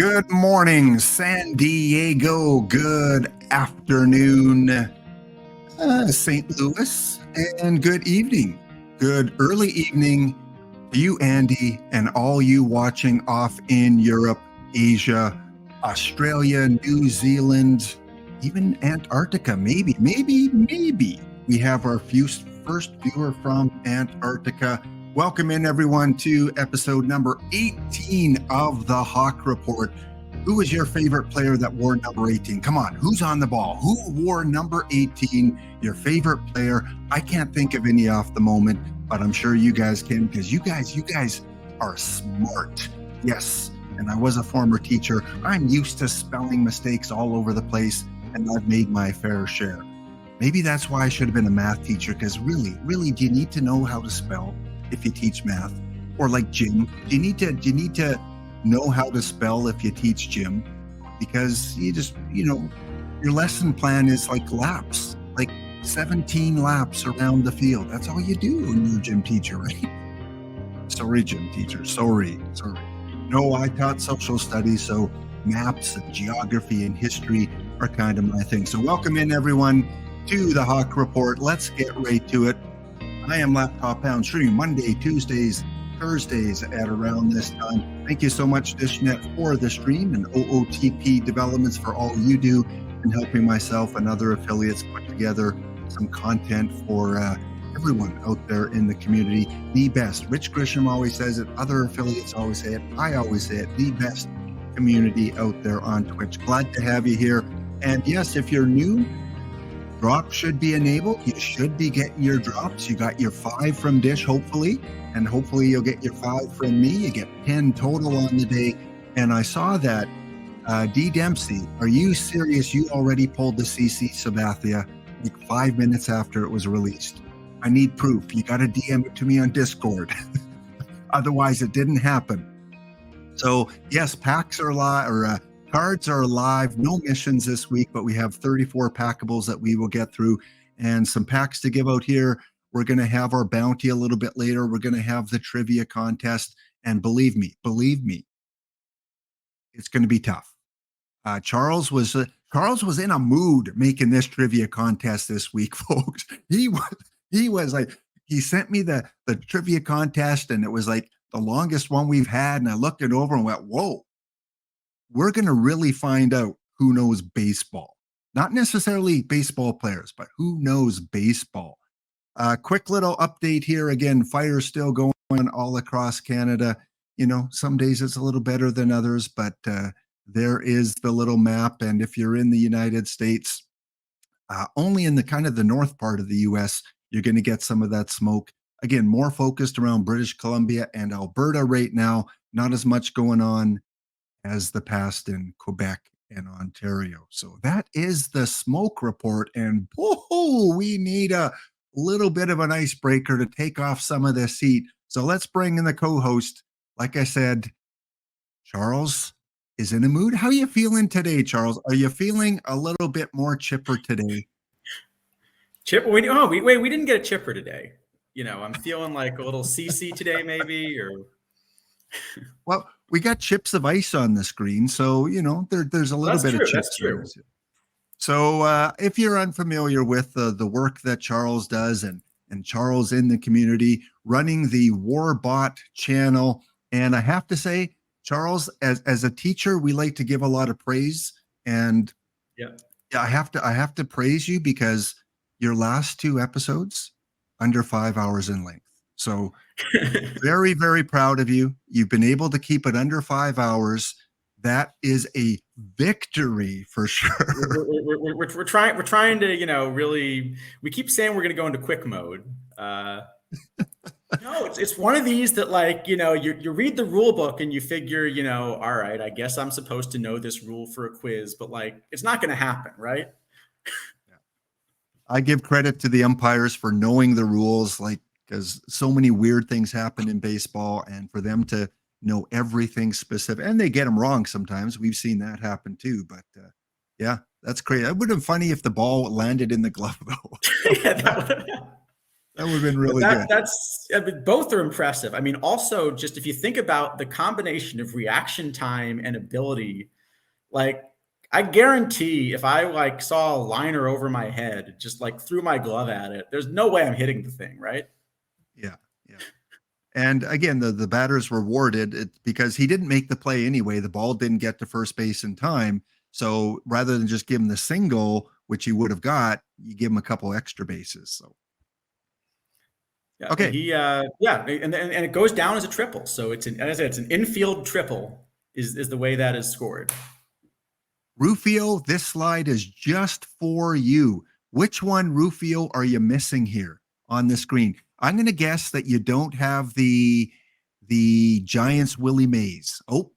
Good morning, San Diego. Good afternoon, St. Louis. And good evening. Good early evening to you, Andy, and all you watching off in Europe, Asia, Australia, New Zealand, even Antarctica. Maybe. We have our first viewer from Antarctica. Welcome in, everyone, to episode number 18 of the HAWC Report. Who is your favorite player that wore number 18? Come on, who's on the ball? Who wore number 18? Your favorite player? I can't think of any off the moment, but I'm sure you guys can, because you guys are smart. Yes, and I was a former teacher. I'm used to spelling mistakes all over the place, and I've made my fair share. Maybe that's why I should have been a math teacher, because really, do you need to know how to spell if you teach math? Or like gym, do you need to know how to spell if you teach gym? Because you just, your lesson plan is like laps, like 17 laps around the field. That's all you do when you're a gym teacher, right? Sorry, gym teacher. Sorry. No, I taught social studies, so maps and geography and history are kind of my thing. So welcome in, everyone, to the HAWC Report. Let's get right to it. I am Laptop Pound, streaming Monday, Tuesdays, Thursdays at around this time. Thank you so much, DishNet, for the stream, and OOTP Developments for all you do in helping myself and other affiliates put together some content for everyone out there in the community. The best. Rich Grisham always says it. Other affiliates always say it. I always say it. The best community out there on Twitch. Glad to have you here. And yes, if you're new, drops should be enabled. You should be getting your drops. You got your 5 from Dish, hopefully, and hopefully you'll get your 5 from me. You get 10 total on the day. And I saw that D Dempsey, are you serious? You already pulled the CC Sabathia like 5 minutes after it was released. I need proof. You got to DM it to me on Discord. Otherwise, it didn't happen. So yes, packs are live, or cards are live. No missions this week, but we have 34 packables that we will get through and some packs to give out here. We're going to have our bounty a little bit later. We're going to have the trivia contest. And believe me, it's going to be tough. Charles was in a mood making this trivia contest this week, folks. He was like, he sent me the trivia contest, and it was like the longest one we've had. And I looked it over and went, whoa. We're going to really find out who knows baseball. Not necessarily baseball players, but who knows baseball. Quick little update here. Again, fire's still going on all across Canada. Some days it's a little better than others, but there is the little map. And if you're in the United States, only in the kind of the north part of the U.S., you're going to get some of that smoke. Again, more focused around British Columbia and Alberta right now. Not as much going on as the past in Quebec and Ontario. So that is the smoke report. And we need a little bit of an icebreaker to take off some of this heat. So let's bring in the co-host. Like I said, Charles is in a mood. How are you feeling today, Charles? Are you feeling a little bit more chipper today? Chipper? We didn't get a chipper today. I'm feeling like a little CC today, maybe, or... Well, we got chips of ice on the screen, so there's a little bit of chips. That's true. So if you're unfamiliar with the work that Charles does, and Charles in the community running the Warbot channel, and I have to say, Charles, as a teacher, we like to give a lot of praise, and I have to praise you because your last 2 episodes under 5 hours in length. So very, very proud of you. You've been able to keep it under 5 hours. That is a victory for sure. We're trying to, really, we keep saying we're going to go into quick mode. No, it's one of these that, like, you read the rule book and you figure, all right, I guess I'm supposed to know this rule for a quiz, but like, it's not going to happen, right? I give credit to the umpires for knowing the rules, because so many weird things happen in baseball, and for them to know everything specific, and they get them wrong sometimes. We've seen that happen too, but yeah, that's crazy. It would have been funny if the ball landed in the glove though. That would have been But really good. that's I mean, both are impressive. I mean, also just if you think about the combination of reaction time and ability, like I guarantee if I like saw a liner over my head, just like threw my glove at it, there's no way I'm hitting the thing, right? Yeah. Yeah. And again, the batter's rewarded it because he didn't make the play anyway. The ball didn't get to first base in time. So rather than just give him the single, which he would have got, you give him a couple extra bases. So Yeah, okay. yeah, and it goes down as a triple. So it's an, as I said, it's an infield triple is the way that is scored. Rufio, this slide is just for you. Which one, Rufio, are you missing here on the screen? I'm going to guess that you don't have the Giants Willie Mays. Oh,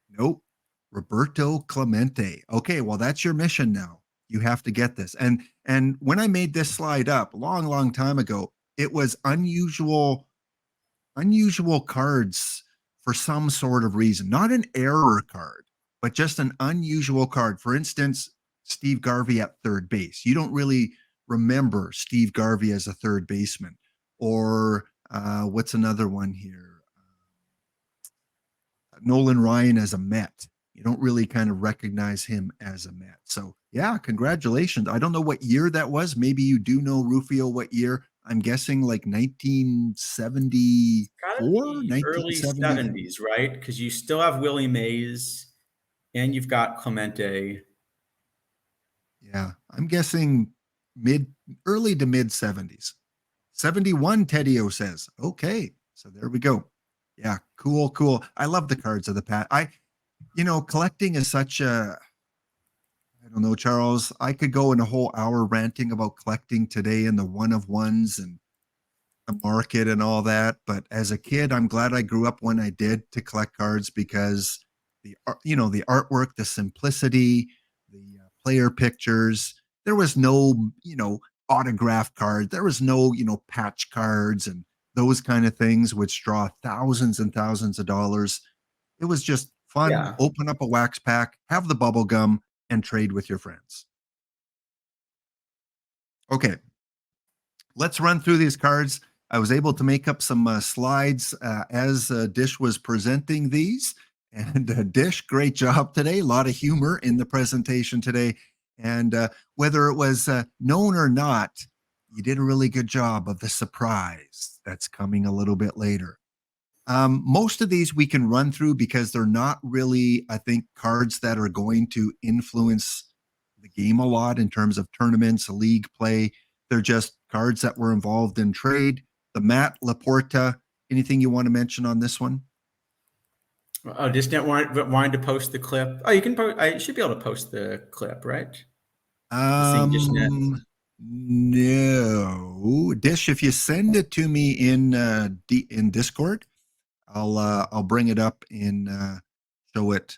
nope. Roberto Clemente. Okay, well, that's your mission now. You have to get this. And when I made this slide up a long time ago, it was unusual cards for some sort of reason, not an error card, but just an unusual card. For instance, Steve Garvey at third base. You don't really remember Steve Garvey as a third baseman. Or what's another one here? Nolan Ryan as a Met. You don't really kind of recognize him as a Met. So, yeah, congratulations. I don't know what year that was. Maybe you do know, Rufio, what year. I'm guessing like 1974, The early 1970. 70s, right? Because you still have Willie Mays and you've got Clemente. Yeah, I'm guessing early to mid 70s. 71, Tedio says. Okay, so there we go. Yeah, cool. I love the cards of the past. Collecting is such a, I don't know, Charles. I could go in a whole hour ranting about collecting today and the one of ones and the market and all that. But as a kid, I'm glad I grew up when I did to collect cards because the artwork, the simplicity, the player pictures. There was no, autograph card. There was no, patch cards and those kind of things, which draw thousands and thousands of dollars. It was just fun. Yeah. Open up a wax pack, have the bubble gum, and trade with your friends. Okay, let's run through these cards. I was able to make up some slides as Dish was presenting these. And Dish, great job today. A lot of humor in the presentation today. And whether it was known or not, you did a really good job of the surprise that's coming a little bit later. Most of these we can run through because they're not really, I think, cards that are going to influence the game a lot in terms of tournaments, league play. They're just cards that were involved in trade. The Matt Laporta, anything you want to mention on this one? Oh, Disnet wanted to post the clip. Oh, you can post. I should be able to post the clip, right? Seeing Dishnet. No. Dish, if you send it to me in Discord, I'll bring it up and show it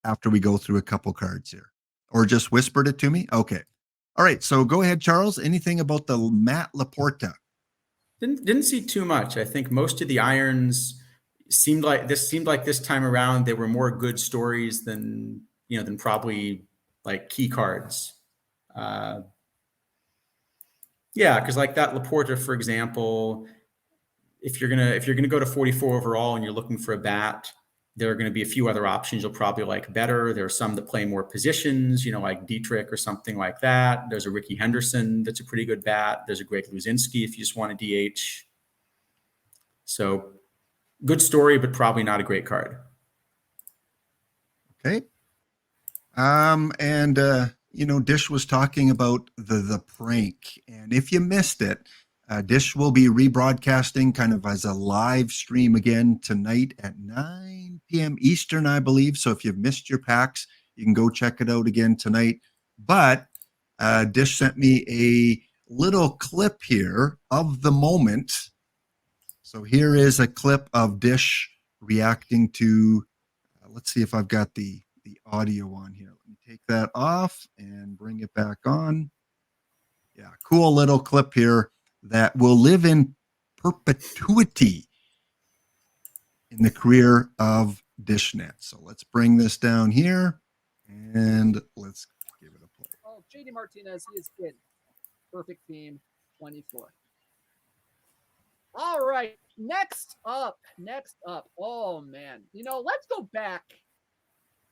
after we go through a couple cards here. Or just whispered it to me? Okay. All right. So go ahead, Charles. Anything about the Matt Laporta? Didn't see too much. I think most of the irons seemed like this time around they were more good stories than than probably like key cards. Uh, yeah, because like that Laporta, for example, if you're gonna go to 44 overall and you're looking for a bat, there are going to be a few other options you'll probably like better. There are some that play more positions, like Dietrich or something like that. There's a Ricky Henderson that's a pretty good bat. There's a Greg Luzinski if you just want a DH. So good story, but probably not a great card. Okay. And Dish was talking about the prank, and if you missed it, Dish will be rebroadcasting kind of as a live stream again tonight at 9 p.m. Eastern, I believe. So if you've missed your packs, you can go check it out again tonight. But Dish sent me a little clip here of the moment. So here is a clip of Dish reacting to. Let's see if I've got the audio on here. Let me take that off and bring it back on. Yeah, cool little clip here that will live in perpetuity in the career of Dishnet. So let's bring this down here and let's give it a play. Oh, JD Martinez, he is good. Perfect team, 24. All right. Next up. Oh man. Let's go back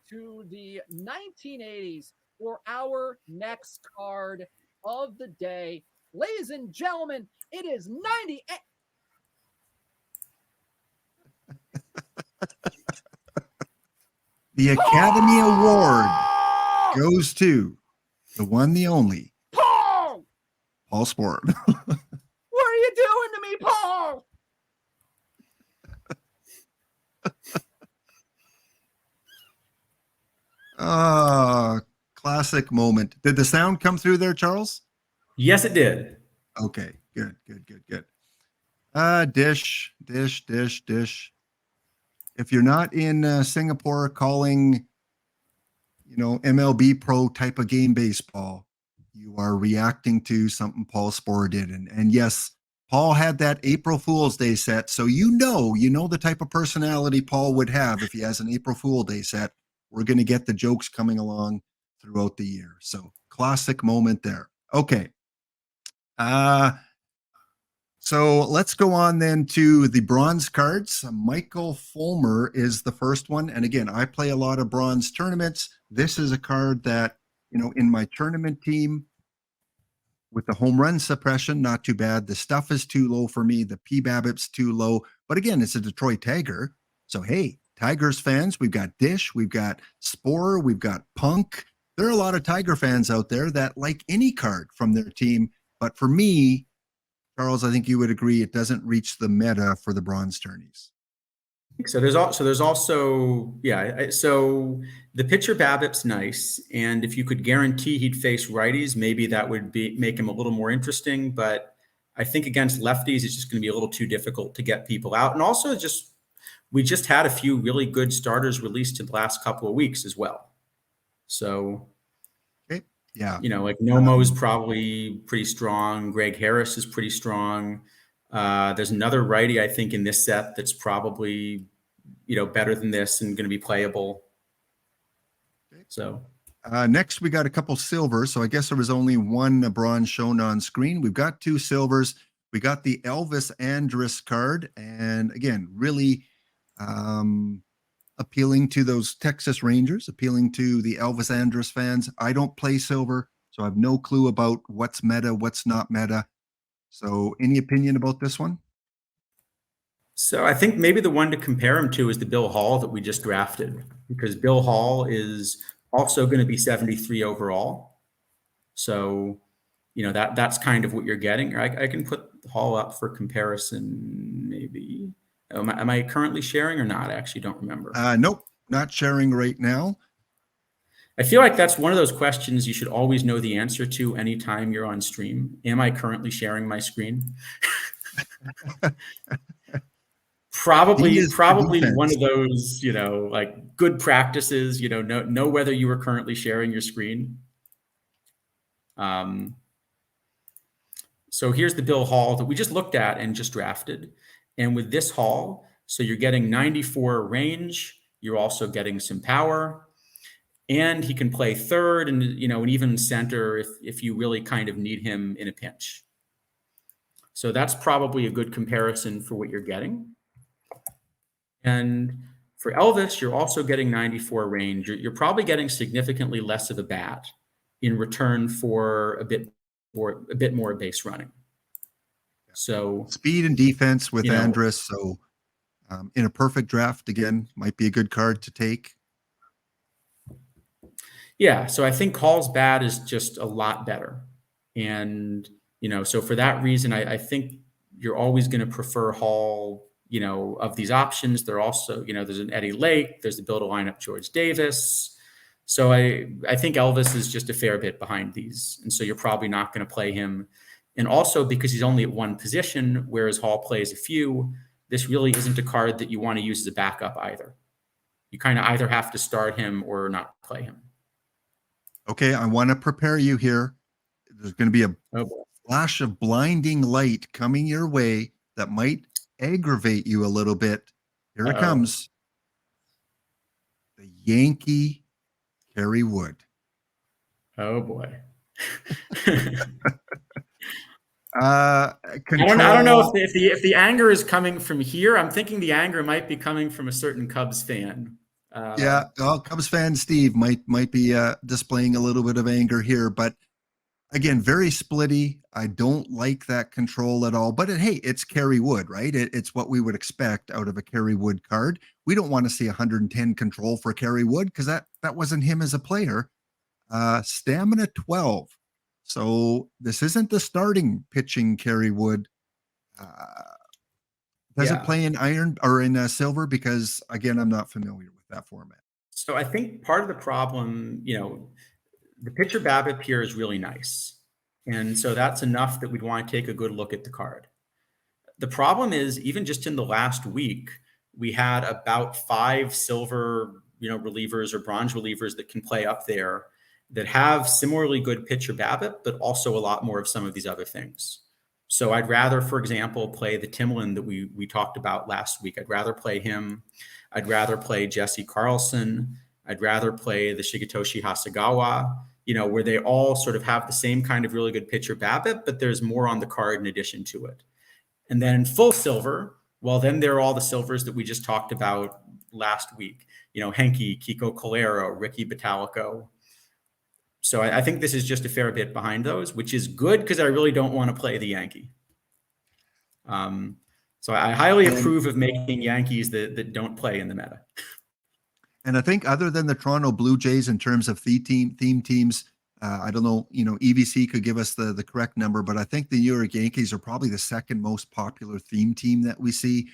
to the 1980s for our next card of the day. Ladies and gentlemen, it is 98. The Academy Award goes to the one, the only, Paul! Paul Sport. What are you doing to me, Paul? Classic moment. Did the sound come through there, Charles? Yes, it did. Okay, good. Dish. If you're not in Singapore calling, MLB Pro type of game baseball, you are reacting to something Paul Sporer did. And yes, Paul had that April Fool's Day set. So you know the type of personality Paul would have if he has an April Fool's Day set. We're going to get the jokes coming along throughout the year. So classic moment there. Okay. So let's go on then to the bronze cards. Michael Fulmer is the first one. And again, I play a lot of bronze tournaments. This is a card that, in my tournament team with the home run suppression, not too bad. The stuff is too low for me. The PBABIP's too low. But again, it's a Detroit Tiger. So, hey, Tigers fans, we've got Dish, we've got Sporer, we've got Punk. There are a lot of Tiger fans out there that like any card from their team. But for me, Charles, I think you would agree it doesn't reach the meta for the bronze tourneys. So there's also so the pitcher BABIP's nice, and if you could guarantee he'd face righties, maybe that would make him a little more interesting. But I think against lefties, it's just going to be a little too difficult to get people out. And also, we just had a few really good starters released in the last couple of weeks as well. So, okay. Yeah, like Nomo's probably pretty strong. Greg Harris is pretty strong. There's another righty, I think, in this set that's probably, better than this and going to be playable. Okay. So next, we got a couple silvers. So I guess there was only one bronze shown on screen. We've got two silvers. We got the Elvis Andrus card. And again, really appealing to those Texas Rangers, appealing to the Elvis Andrus fans. I don't play silver, so I have no clue about what's meta, what's not meta. So any opinion about this one? So I think maybe the one to compare him to is the Bill Hall that we just drafted, because Bill Hall is also going to be 73 overall. So, that's kind of what you're getting. I can put Hall up for comparison, maybe. Am I currently sharing or not? I actually don't remember. Nope, not sharing right now. I feel like that's one of those questions you should always know the answer to anytime you're on stream. Am I currently sharing my screen? Probably one of those, like good practices, know whether you are currently sharing your screen. So here's the Bill Hall that we just looked at and just drafted. And with this Hall, so you're getting 94 range. You're also getting some power. And he can play third and, and even center if you really kind of need him in a pinch. So that's probably a good comparison for what you're getting. And for Elvis, you're also getting 94 range. You're probably getting significantly less of a bat in return for a bit more base running. So speed and defense with Andrus. So in a perfect draft, again, might be a good card to take. Yeah, so I think Hall's bat is just a lot better. And, so for that reason, I think you're always going to prefer Hall, of these options. They're also, there's an Eddie Lake, there's the build a lineup George Davis. So I think Elvis is just a fair bit behind these. And so you're probably not going to play him. And also because he's only at one position, whereas Hall plays a few, this really isn't a card that you want to use as a backup either. You kind of either have to start him or not play him. Okay, I want to prepare you here. There's going to be a flash of blinding light coming your way that might aggravate you a little bit. Here it comes. The Yankee Kerry Wood. Oh, boy. Control. I don't know if the anger is coming from here. I'm thinking the anger might be coming from a certain Cubs fan. Yeah, well, Cubs fan Steve might be displaying a little bit of anger here, but again, very splitty. I don't like that control at all. But hey, it's Kerry Wood, right? It's what we would expect out of a Kerry Wood card. We don't want to see 110 control for Kerry Wood because that wasn't him as a player. Stamina 12. So this isn't the starting pitching Kerry Wood. Does it play in iron or in silver? Because again, I'm not familiar with that format. So I think part of the problem, the pitcher BABIP here is really nice. And so that's enough that we'd want to take a good look at the card. The problem is, even just in the last week, we had about 5 silver, relievers or bronze relievers that can play up there that have similarly good pitcher BABIP, but also a lot more of some of these other things. So I'd rather, for example, play the Timlin that we talked about last week. I'd rather play him. I'd rather play Jesse Carlson. I'd rather play the Shigetoshi Hasegawa, where they all sort of have the same kind of really good pitcher BABIP, but there's more on the card in addition to it. And then in full silver, well, then there are all the silvers that we just talked about last week. Henke, Kiko Calero, Ricky Batalico. So I think this is just a fair bit behind those, which is good because I really don't want to play the Yankee. So I highly approve of making Yankees that don't play in the meta. And I think other than the Toronto Blue Jays in terms of theme teams, I don't know, EVC could give us the correct number, but I think the New York Yankees are probably the second most popular theme team that we see,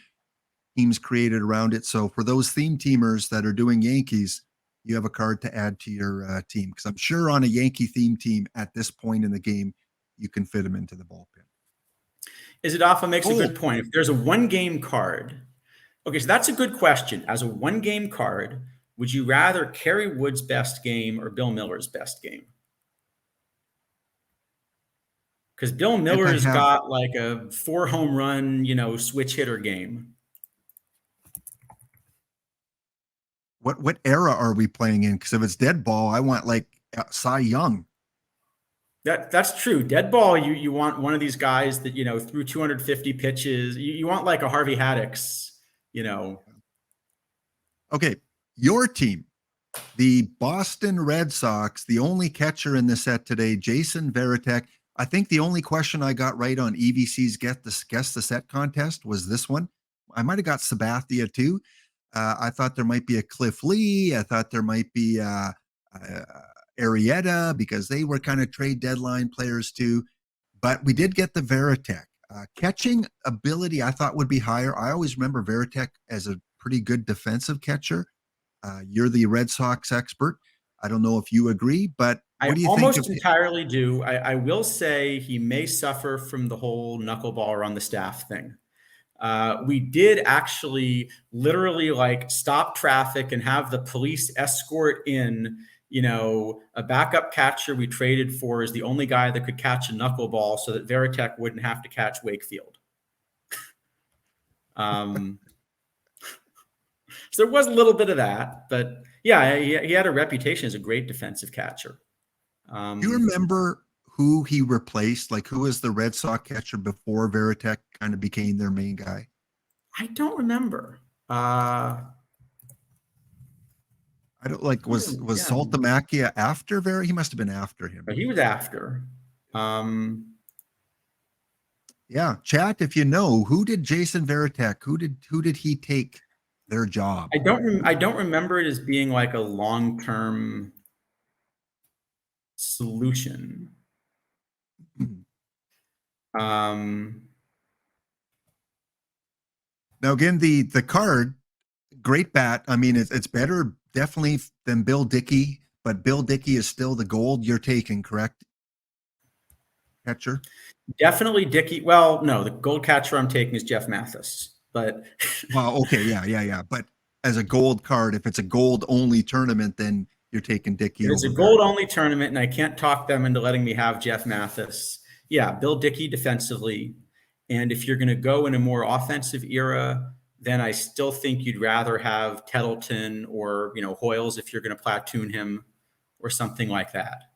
teams created around it. So for those theme teamers that are doing Yankees, you have a card to add to your team. Because I'm sure on a Yankee theme team at this point in the game, you can fit them into the bullpen. Isidofa makes a good point. If there's a one-game card, okay, so that's a good question. As a one-game card, would you rather Kerry Wood's best game or Bill Miller's best game? Because Bill Miller's got like a 4 home run, switch hitter game. What era are we playing in? Because if it's dead ball, I want like Cy Young. That's true. Dead ball, you want one of these guys that threw 250 pitches. You want like a Harvey Haddix, Okay, your team, the Boston Red Sox, the only catcher in the set today, Jason Varitek. I think the only question I got right on EVC's Guess the Set contest was this one. I might have got Sabathia too. I thought there might be a Cliff Lee. I thought there might be Arrieta because they were kind of trade deadline players too. But we did get the Varitek. Catching ability I thought would be higher. I always remember Varitek as a pretty good defensive catcher. You're the Red Sox expert. I don't know if you agree, but what do you think? I almost entirely do. I will say he may suffer from the whole knuckleballer on the staff thing. We did actually literally like stop traffic and have the police escort in, a backup catcher we traded for is the only guy that could catch a knuckleball so that Varitek wouldn't have to catch Wakefield. So there was a little bit of that, but yeah, he had a reputation as a great defensive catcher. Do you remember who he replaced? Like who was the Red Sox catcher before Varitek kind of became their main guy? I don't remember. I don't like was Saltamacchia after Varitek? He must have been after him. But he was after. Yeah, chat if you know who did Jason Varitek? Who did he take their job? I don't remember it as being like a long-term solution. Now again, the card, great bat. I mean, it's better definitely than Bill Dickey, but Bill Dickey is still the gold you're taking, correct? Catcher? Definitely Dickey. Well, no, the gold catcher I'm taking is Jeff Mathis, but well, okay, yeah. But as a gold card, if it's a gold only tournament, then you're taking Dickey. It's a gold only tournament, and I can't talk them into letting me have Jeff Mathis. Yeah, Bill Dickey defensively. And if you're going to go in a more offensive era, then I still think you'd rather have Tettleton or, Hoyles if you're going to platoon him or something like that.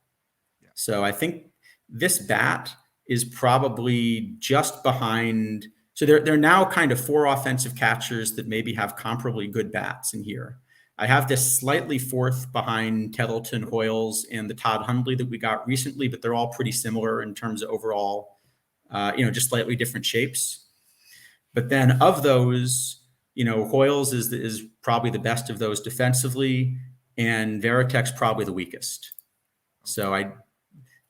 Yeah. So I think this bat is probably just behind. So they're now kind of 4 offensive catchers that maybe have comparably good bats in here. I have this slightly 4th behind Tettleton, Hoyles, and the Todd Hundley that we got recently, but they're all pretty similar in terms of overall, just slightly different shapes. But then of those, Hoyles is probably the best of those defensively, and Varitek's probably the weakest. So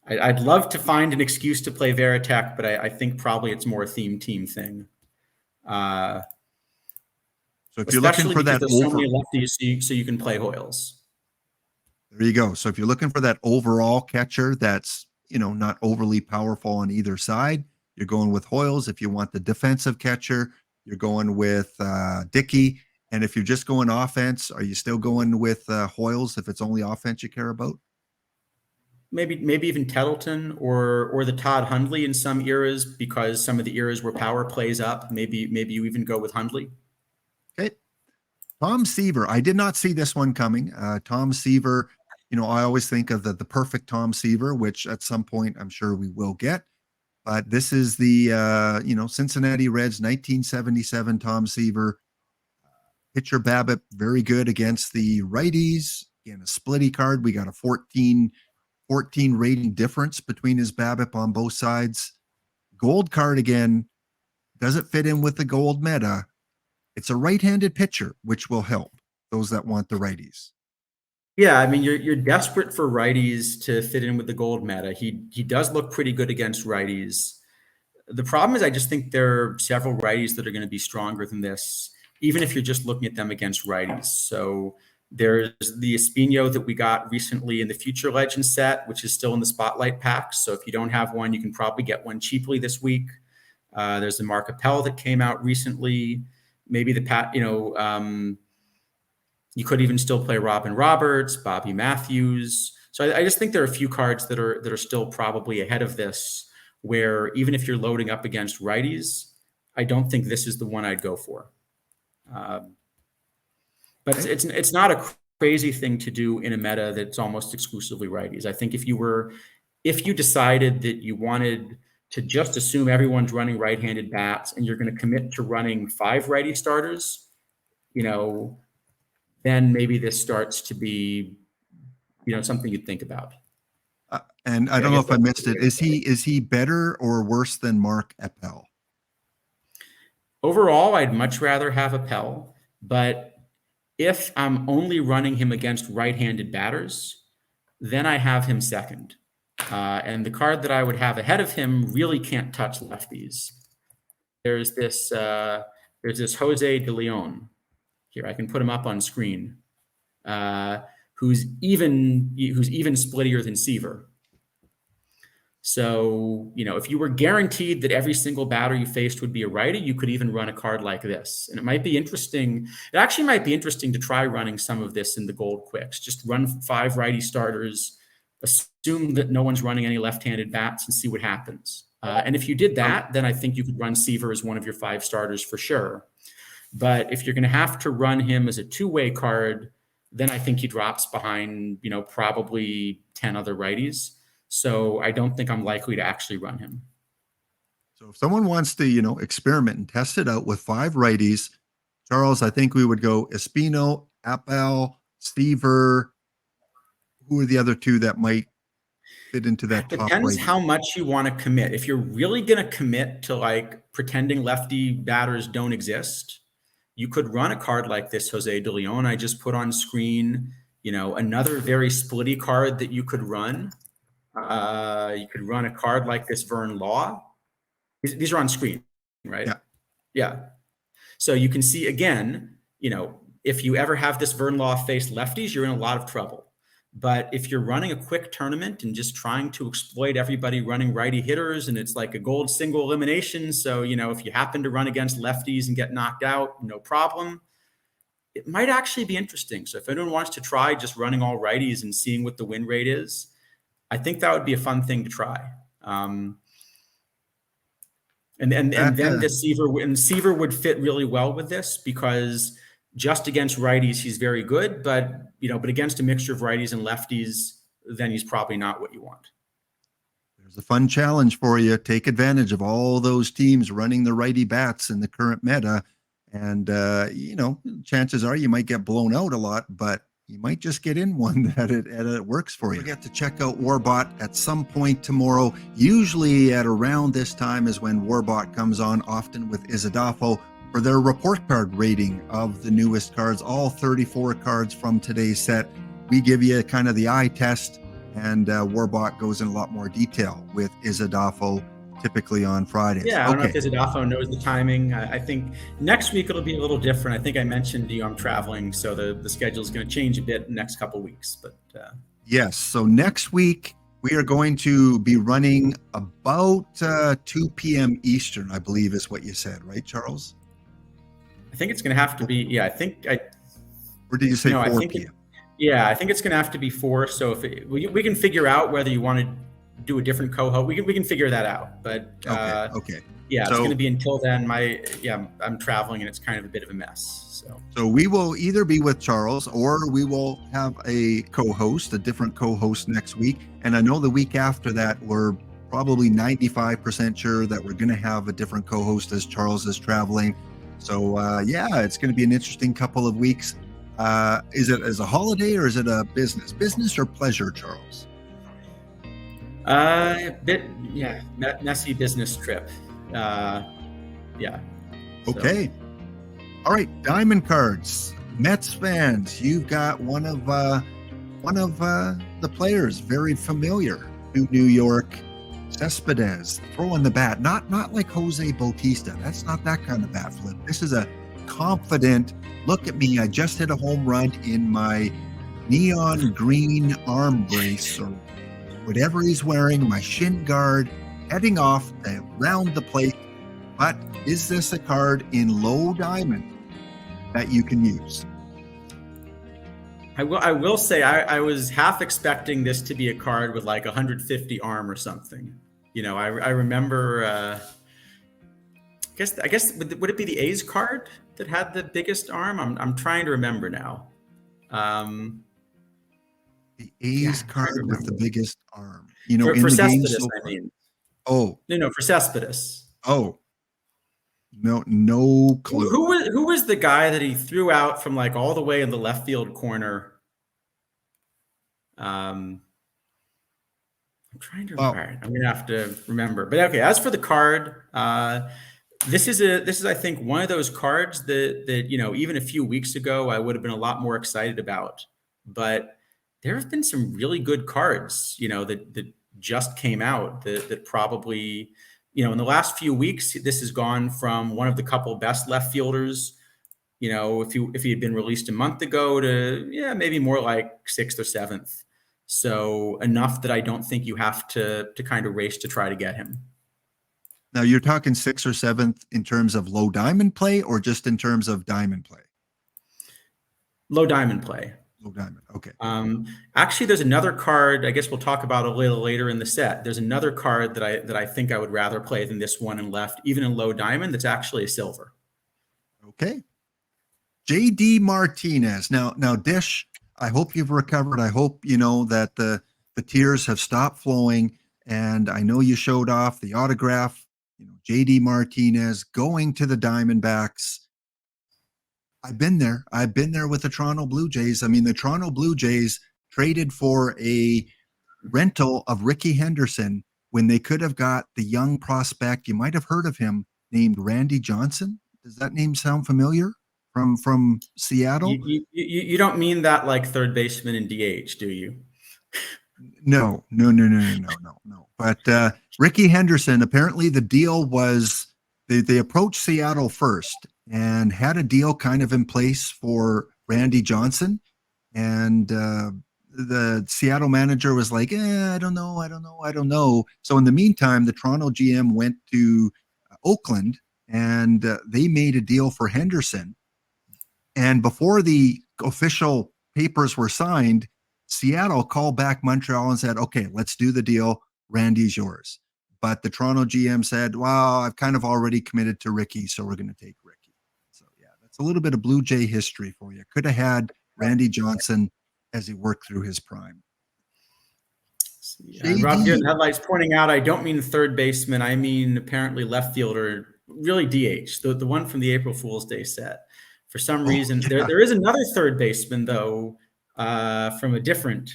I'd love to find an excuse to play Varitek, but I think probably it's more a theme team thing. So if you're looking for that so many lefties, so you can play Hoyles. There you go. So if you're looking for that overall catcher that's, not overly powerful on either side, you're going with Hoyles. If you want the defensive catcher, you're going with Dickey. And if you're just going offense, are you still going with Hoyles if it's only offense you care about? Maybe even Tettleton or the Todd Hundley in some eras, because some of the eras where power plays up. Maybe you even go with Hundley. Okay. Tom Seaver. I did not see this one coming. Tom Seaver, I always think of the perfect Tom Seaver, which at some point I'm sure we will get. But this is the, Cincinnati Reds 1977 Tom Seaver. Pitcher BABIP, very good against the righties. Again, a splitty card. We got a 14 rating difference between his BABIP on both sides. Gold card again. Does it fit in with the gold meta? It's a right-handed pitcher, which will help those that want the righties. Yeah, I mean, you're desperate for righties to fit in with the gold meta. He does look pretty good against righties. The problem is I just think there are several righties that are going to be stronger than this, even if you're just looking at them against righties. So there's the Espino that we got recently in the Future Legends set, which is still in the Spotlight pack. So if you don't have one, you can probably get one cheaply this week. There's the Mark Appel that came out recently. Maybe you could even still play Robin Roberts, Bobby Matthews. So I just think there are a few cards that are still probably ahead of this, where even if you're loading up against righties, I don't think this is the one I'd go for. But it's not a crazy thing to do in a meta that's almost exclusively righties. I think if you decided that you wanted to just assume everyone's running right-handed bats and you're going to commit to running 5 righty starters, then maybe this starts to be, something you'd think about. And I don't know if I missed it. Is he better or worse than Mark Appel? Overall, I'd much rather have Appel, but if I'm only running him against right-handed batters, then I have him second. And the card that I would have ahead of him really can't touch lefties. There's this Jose De Leon. Here, I can put him up on screen. Who's even splittier than Seaver. So, if you were guaranteed that every single batter you faced would be a righty, you could even run a card like this. And it might be interesting. It actually might be interesting to try running some of this in the gold quicks. Just run 5 righty starters, assume that no one's running any left-handed bats, and see what happens. And if you did that, then I think you could run Seaver as one of your 5 starters for sure. But if you're going to have to run him as a 2-way card, then I think he drops behind, probably 10 other righties. So I don't think I'm likely to actually run him. So if someone wants to, experiment and test it out with 5 righties, Charles, I think we would go Espino, Appel, Seaver. Who are the other 2 that might fit into that top Depends righty? how much you want to commit. If you're really going to commit to pretending lefty batters don't exist, you could run a card like this Jose De Leon I just put on screen. Another very splitty card that you could run. You could run a card like this Vern Law. These are on screen, right? Yeah. So you can see again, if you ever have this Vern Law face lefties, you're in a lot of trouble. But if you're running a quick tournament and just trying to exploit everybody running righty hitters, and it's like a gold single elimination, so if you happen to run against lefties and get knocked out, no problem. It might actually be interesting. So if anyone wants to try just running all righties and seeing what the win rate is, I think that would be a fun thing to try. And then Seaver would fit really well with this, because just against righties he's very good, but against a mixture of righties and lefties, then he's probably not what you want. There's a fun challenge for you. Take advantage of all those teams running the righty bats in the current meta. And, chances are you might get blown out a lot, but you might just get in one that it works for you. Don't forget to check out Warbot at some point tomorrow. Usually at around this time is when Warbot comes on, often with Izadafo, for their report card rating of the newest cards, all 34 cards from today's set. We give you kind of the eye test, and Warbot goes in a lot more detail with Izadafo, typically on Fridays. Yeah, I don't know if Izadafo knows the timing. I think next week it'll be a little different. I think I mentioned to you I'm traveling, so the schedule is going to change a bit in the next couple of weeks. But yes, so next week we are going to be running about 2 p.m. Eastern, I believe is what you said, right, Charles? I think it's going to have to be, yeah, Or did you say 4 p.m.? I think it's going to have to be 4. So if we can figure out whether you want to do a different co-host, we can figure that out. But okay. Yeah, so, it's going to be until then. I'm traveling and it's kind of a bit of a mess. So we will either be with Charles or we will have a co-host, a different co-host next week. And I know the week after that, we're probably 95% sure that we're going to have a different co-host as Charles is traveling. So it's going to be an interesting couple of weeks. Is it as a holiday or is it a business or pleasure, Charles? Messy business trip. Yeah. Okay. So. All right. Diamond cards. Mets fans, you've got one of the players very familiar to New York, Cespedes, throwing the bat. Not like Jose Bautista. That's not that kind of bat flip. This is a confident, look at me, I just hit a home run in my neon green arm brace or whatever he's wearing, my shin guard, heading off around the plate. But is this a card in low diamond that you can use? I will say I was half expecting this to be a card with like 150 arm or something. I remember. I guess would it be the A's card that had the biggest arm? I'm trying to remember now. The A's card with the biggest arm. For Cespedes, I mean. Oh no, for Cespedes. Oh, no clue. Who was the guy that he threw out from like all the way in the left field corner? I'm trying to remember. I'm gonna have to remember. But okay, as for the card, this is I think one of those cards that even a few weeks ago I would have been a lot more excited about. But there have been some really good cards, that just came out that probably, in the last few weeks, this has gone from one of the couple best left fielders, if he had been released a month ago to maybe more like 6th or 7th. So enough that I don't think you have to kind of race to try to get him. Now you're talking 6th or 7th in terms of low diamond play or just in terms of diamond play? Low diamond play. Low diamond. Okay. Actually, there's another card. I guess we'll talk about a little later in the set. There's another card that I think I would rather play than this one in left, even in low diamond. That's actually a silver. Okay. JD Martinez. Now, Dish, I hope you've recovered. I hope that the tears have stopped flowing. And I know you showed off the autograph. JD Martinez going to the Diamondbacks. I've been there. I've been there with the Toronto Blue Jays. I mean, the Toronto Blue Jays traded for a rental of Ricky Henderson when they could have got the young prospect. You might have heard of him, named Randy Johnson. Does that name sound familiar from Seattle? You don't mean that like third baseman in DH, do you? No. But Ricky Henderson, apparently the deal was they approached Seattle first and had a deal kind of in place for Randy Johnson. And the Seattle manager was like, I don't know. So in the meantime, the Toronto GM went to Oakland and they made a deal for Henderson. And before the official papers were signed, Seattle called back Montreal and said, okay, let's do the deal. Randy's yours. But the Toronto GM said, well, I've kind of already committed to Ricky, so we're going to take Ricky. So, yeah, that's a little bit of Blue Jay history for you. Could have had Randy Johnson as he worked through his prime. Rob here in JD. the headlights pointing out, I don't mean third baseman. I mean apparently left fielder, really DH, the one from the April Fool's Day set. For some Oh, reason, yeah. there is another third baseman though, from a different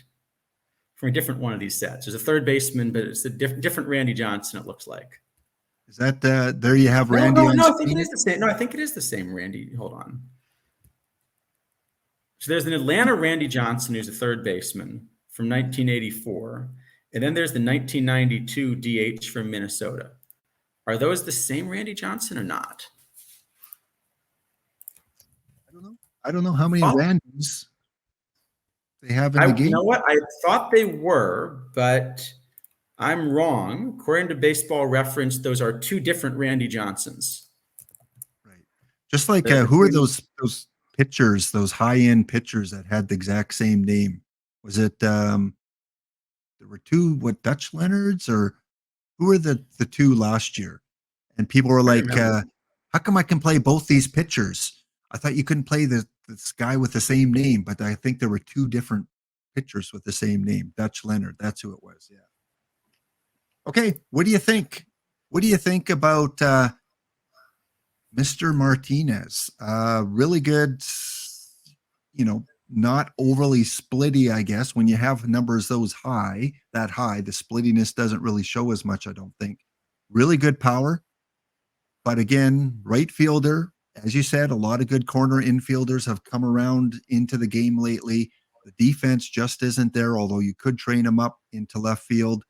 one of these sets. There's a third baseman, but it's a different Randy Johnson. It looks like. Is that there? You have Randy on No. I think screen? it is the same. No, I think it is the same Randy. Hold on. So there's an Atlanta Randy Johnson who's a third baseman from 1984, and then there's the 1992 DH from Minnesota. Are those the same Randy Johnson or not? I don't know how many Randys they have in the game. You know what? I thought they were, but I'm wrong. According to Baseball Reference, those are two different Randy Johnsons. Right. Just like who are those pitchers, those high-end pitchers that had the exact same name? Was it there were two Dutch Leonards, or who were the two last year? And people were like, how come I can play both these pitchers? I thought you couldn't play this guy with the same name, but I think there were two different pitchers with the same name. Dutch Leonard, that's who it was. Yeah. Okay, what do you think? What do you think about Mr. Martinez? Really good, not overly splitty, I guess. When you have numbers that high, the splittiness doesn't really show as much, I don't think. Really good power. But again, right fielder, as you said, a lot of good corner infielders have come around into the game lately. The defense just isn't there, although you could train them up into left field.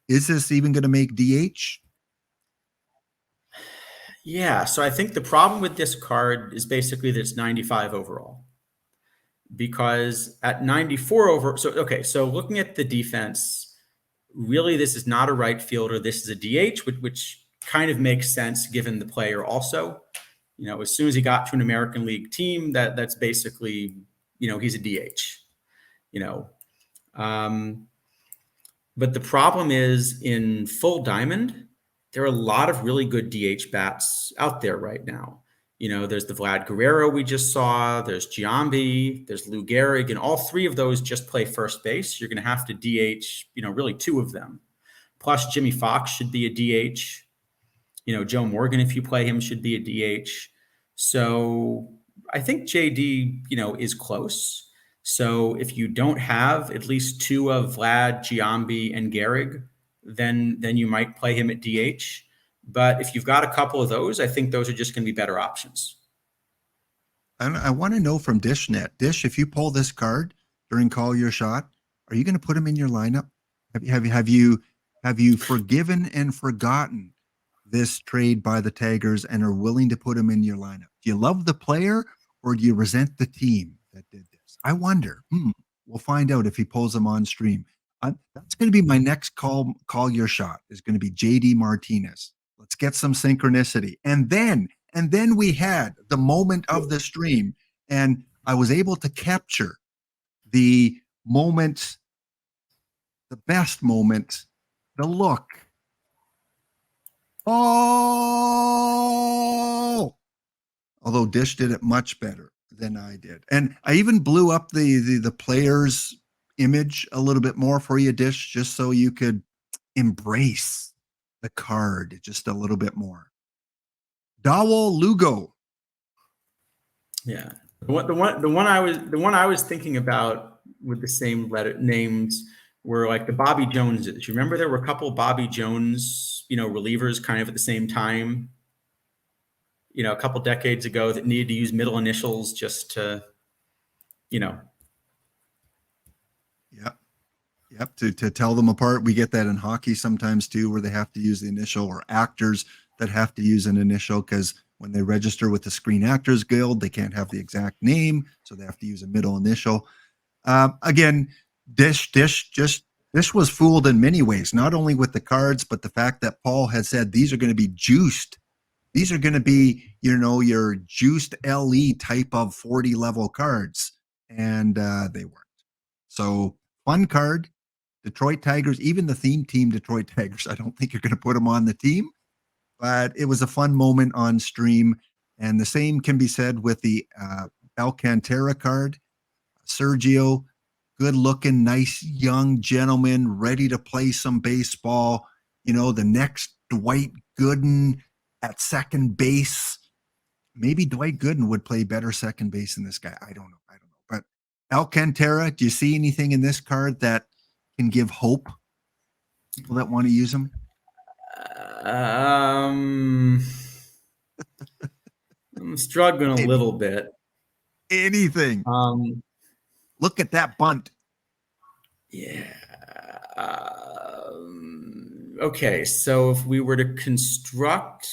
Is this even going to make DH? Yeah, so I think the problem with this card is basically that it's 95 overall. Because at 94 over, so looking at the defense, really this is not a right fielder. This is a DH, which kind of makes sense given the player also. As soon as he got to an American League team, that's basically, he's a DH. But the problem is in full diamond, there are a lot of really good DH bats out there right now. There's the Vlad Guerrero we just saw, there's Giambi, there's Lou Gehrig, and all three of those just play first base. You're going to have to DH, really two of them. Plus Jimmy Fox should be a DH. Joe Morgan, if you play him, should be a DH. So I think JD, is close. So if you don't have at least two of Vlad, Giambi, and Gehrig, then you might play him at DH. But if you've got a couple of those, I think those are just going to be better options. And I want to know from DishNet. Dish, if you pull this card during Call Your Shot, are you going to put him in your lineup? Have you forgiven and forgotten this trade by the Tigers and are willing to put him in your lineup? Do you love the player or do you resent the team that did this? I wonder. We'll find out if he pulls them on stream. That's going to be my next call your shot is going to be JD Martinez. Let's get some synchronicity. And then we had the moment of the stream, and I was able to capture the moment, the best moment, the look. Oh, although Dish did it much better than I did. And I even blew up the player's image a little bit more for you, Dish, just so you could embrace the card just a little bit more. Dawel Lugo. Yeah. The one I was thinking about with the same names were like the Bobby Joneses. You remember there were a couple of Bobby Jones, relievers kind of at the same time, a couple decades ago that needed to use middle initials just to, Yep. To tell them apart. We get that in hockey sometimes too, where they have to use the initial, or actors that have to use an initial because when they register with the Screen Actors Guild, they can't have the exact name, so they have to use a middle initial. Again, Dish was fooled in many ways, not only with the cards, but the fact that Paul had said these are going to be juiced. These are going to be, your juiced LE type of 40 level cards, and they weren't. So fun card. Detroit Tigers, even the theme team Detroit Tigers, I don't think you're going to put them on the team, but it was a fun moment on stream. And the same can be said with the Alcantara card. Sergio, good looking, nice young gentleman ready to play some baseball. You know, the next Dwight Gooden at second base. Maybe Dwight Gooden would play better second base than this guy. I don't know. But Alcantara, do you see anything in this card that can give hope to people that want to use him? I'm struggling a little bit. Anything. Look at that bunt. Yeah. Okay, so if we were to construct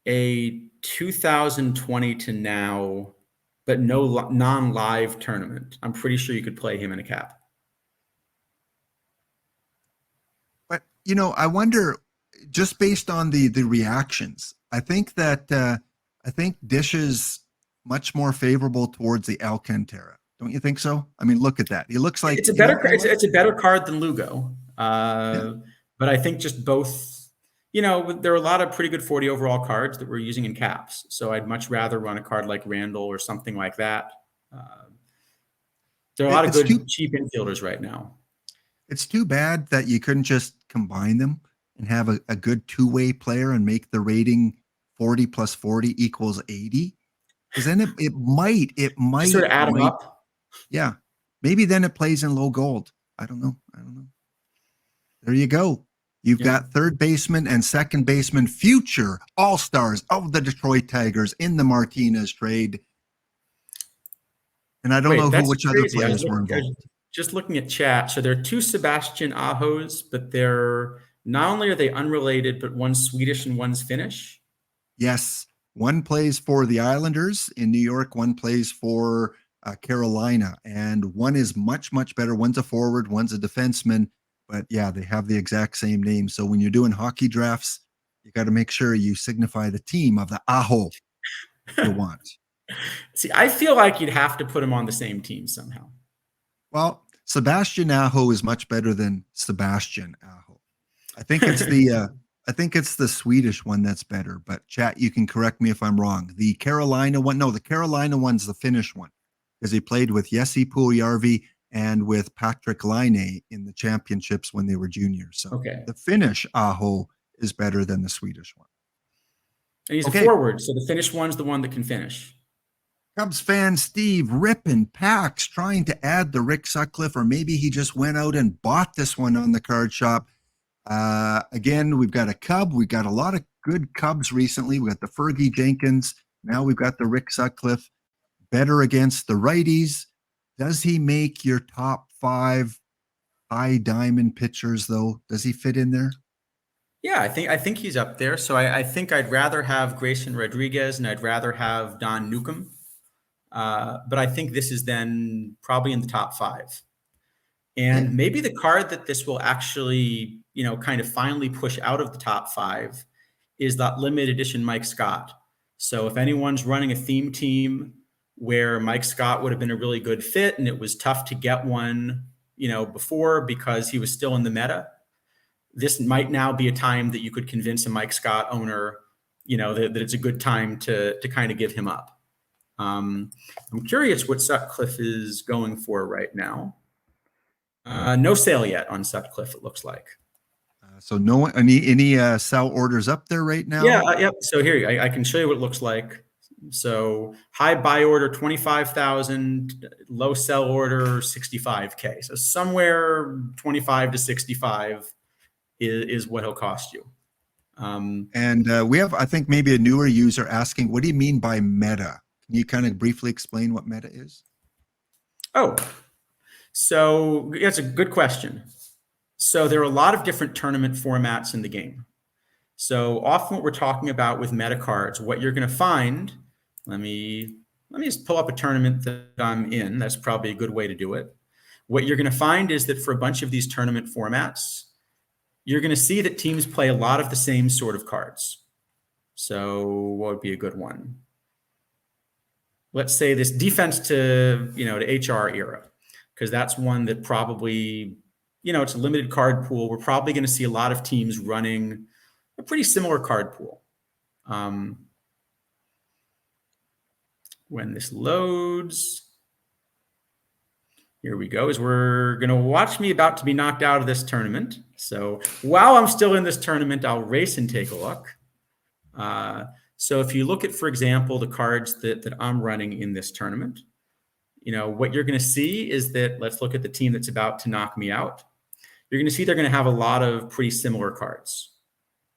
a 2020 to now, but no non-live tournament, I'm pretty sure you could play him in a cap. But, you know, I wonder, just based on the reactions, I think Dish is much more favorable towards the Alcantara. Don't you think so? I mean, look at that. He looks like it's a better card than Lugo. Yeah. But I think just both, you know, there are a lot of pretty good 40 overall cards that we're using in caps. So I'd much rather run a card like Randall or something like that. There are a lot of good cheap infielders right now. It's too bad that you couldn't just combine them and have a good two-way player and make the rating 40 plus 40 equals 80. Because then it might Just sort of add them up. Yeah. Maybe then it plays in low gold. I don't know. There you go. You've got third baseman and second baseman, future all-stars of the Detroit Tigers in the Martinez trade. And I don't know which other players were involved. Just looking at chat. So there are two Sebastian Ahos, but they're not only are they unrelated, but one's Swedish and one's Finnish. Yes. One plays for the Islanders in New York. One plays for Carolina. And one is much, much better. One's a forward. One's a defenseman. But yeah, they have the exact same name. So when you're doing hockey drafts, you got to make sure you signify the team of the Aho you want. See, I feel like you'd have to put them on the same team somehow. Well, Sebastian Aho is much better than Sebastian Aho. I think it's the Swedish one that's better. But chat, you can correct me if I'm wrong. The Carolina one's the Finnish one because he played with Jesse Puljärvi and with Patrick Laine in the championships when they were juniors. So the Finnish Aho is better than the Swedish one. And he's a forward, so the Finnish one's the one that can finish. Cubs fan Steve ripping packs, trying to add the Rick Sutcliffe, or maybe he just went out and bought this one on the card shop. Again, we've got a Cub. We've got a lot of good Cubs recently. We got the Fergie Jenkins. Now we've got the Rick Sutcliffe. Better against the righties. Does he make your top 5 high diamond pitchers, though? Does he fit in there? Yeah, I think he's up there. So I think I'd rather have Grayson Rodriguez and I'd rather have Don Newcomb. But I think this is then probably in the top 5. And maybe the card that this will actually, you know, kind of finally push out of the top 5 is that limited edition Mike Scott. So if anyone's running a theme team where Mike Scott would have been a really good fit and it was tough to get one, you know, before because he was still in the meta, this might now be a time that you could convince a Mike Scott owner, you know, that it's a good time to kind of give him up. I'm curious what Sutcliffe is going for right now. No sale yet on Sutcliffe, it looks like. So no any sell orders up there right now? Yeah, yep. So here, I can show you what it looks like. So high buy order 25,000, low sell order 65K. So somewhere 25 to 65 is what he'll cost you. And we have, I think, maybe a newer user asking, what do you mean by meta? Can you kind of briefly explain what meta is? Oh, so that's a good question. So there are a lot of different tournament formats in the game. So often what we're talking about with meta cards, what you're going to find, let me just pull up a tournament that I'm in. That's probably a good way to do it. What you're going to find is that for a bunch of these tournament formats, you're going to see that teams play a lot of the same sort of cards. So what would be a good one? Let's say this defense to, you know, to HR era, because that's one that probably, you know, it's a limited card pool. We're probably going to see a lot of teams running a pretty similar card pool. When this loads, Here we go, is we're going to watch me about to be knocked out of this tournament. So while I'm still in this tournament, I'll race and take a look. So if you look at, for example, the cards that I'm running in this tournament, what you're going to see is that, let's look at the team that's about to knock me out. You're going to see they're going to have a lot of pretty similar cards.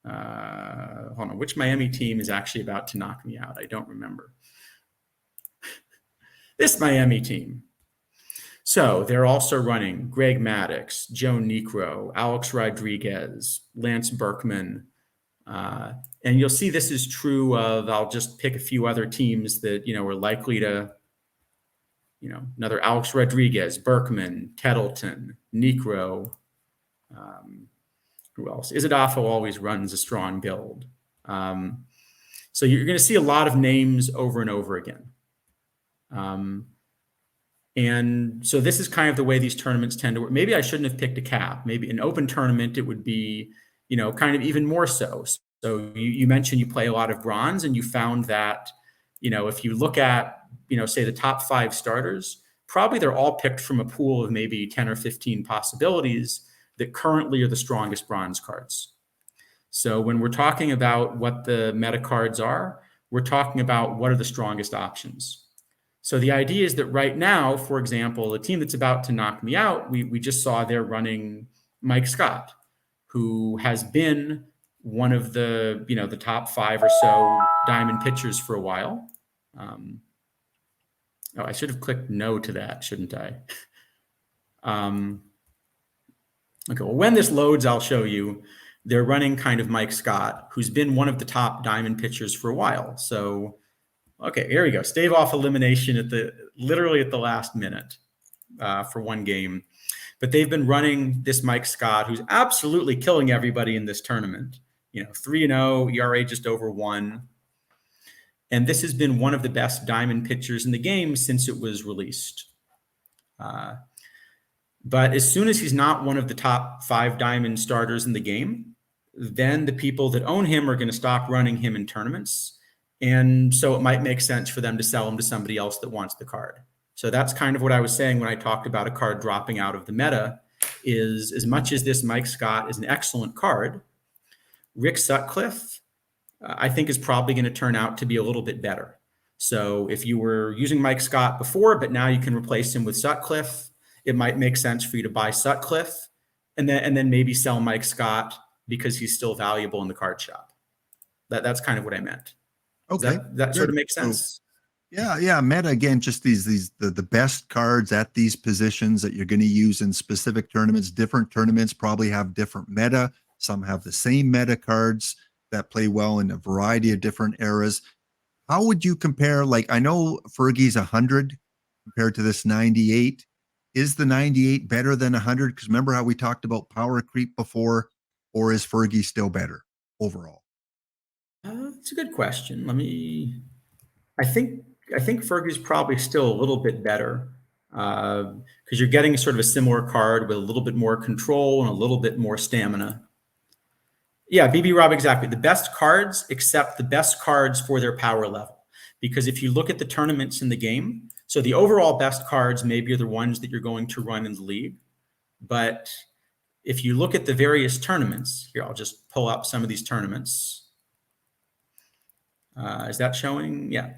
Hold on, which Miami team is actually about to knock me out? I don't remember. This Miami team. So they're also running Greg Maddux, Joe Niekro, Alex Rodriguez, Lance Berkman. And you'll see this is true of, I'll just pick a few other teams that, are likely to, another Alex Rodriguez, Berkman, Kettleton, Niekro. Who else? Izadafo always runs a strong build. So you're going to see a lot of names over and over again. And so this is kind of the way these tournaments tend to work. Maybe I shouldn't have picked a cap. Maybe an open tournament, it would be, kind of even more so. So you mentioned you play a lot of bronze, and you found that, if you look at, say the top 5 starters, probably they're all picked from a pool of maybe 10 or 15 possibilities that currently are the strongest bronze cards. So when we're talking about what the meta cards are, we're talking about what are the strongest options. So the idea is that right now, for example, the team that's about to knock me out, we just saw they're running Mike Scott, who has been one of the, the top 5 or so diamond pitchers for a while. I should have clicked no to that, shouldn't I? Okay, well, when this loads, I'll show you. They're running kind of Mike Scott, who's been one of the top diamond pitchers for a while. So, okay, here we go. Stave off elimination literally at the last minute for one game. But they've been running this Mike Scott, who's absolutely killing everybody in this tournament. 3-0, ERA just over 1. And this has been one of the best diamond pitchers in the game since it was released. But as soon as he's not one of the top 5 diamond starters in the game, then the people that own him are going to stop running him in tournaments. And so it might make sense for them to sell him to somebody else that wants the card. So that's kind of what I was saying when I talked about a card dropping out of the meta, is as much as this Mike Scott is an excellent card, Rick Sutcliffe, I think, is probably going to turn out to be a little bit better. So if you were using Mike Scott before, but now you can replace him with Sutcliffe, it might make sense for you to buy Sutcliffe and then maybe sell Mike Scott because he's still valuable in the card shop. That's kind of what I meant. Okay. That sort of makes sense. Yeah. Meta, again, just the best cards at these positions that you're going to use in specific tournaments. Different tournaments probably have different meta. Some have the same meta cards that play well in a variety of different eras. How would you compare? Like, I know Fergie's 100 compared to this 98. Is the 98 better than 100? Because remember how we talked about power creep before, or is Fergie still better overall? It's a good question. I think Fergie's probably still a little bit better because you're getting sort of a similar card with a little bit more control and a little bit more stamina. Yeah, BB Rob, exactly. The best cards, except the best cards for their power level. Because if you look at the tournaments in the game, so the overall best cards maybe are the ones that you're going to run in the league. But if you look at the various tournaments, here, I'll just pull up some of these tournaments. Is that showing? Yeah.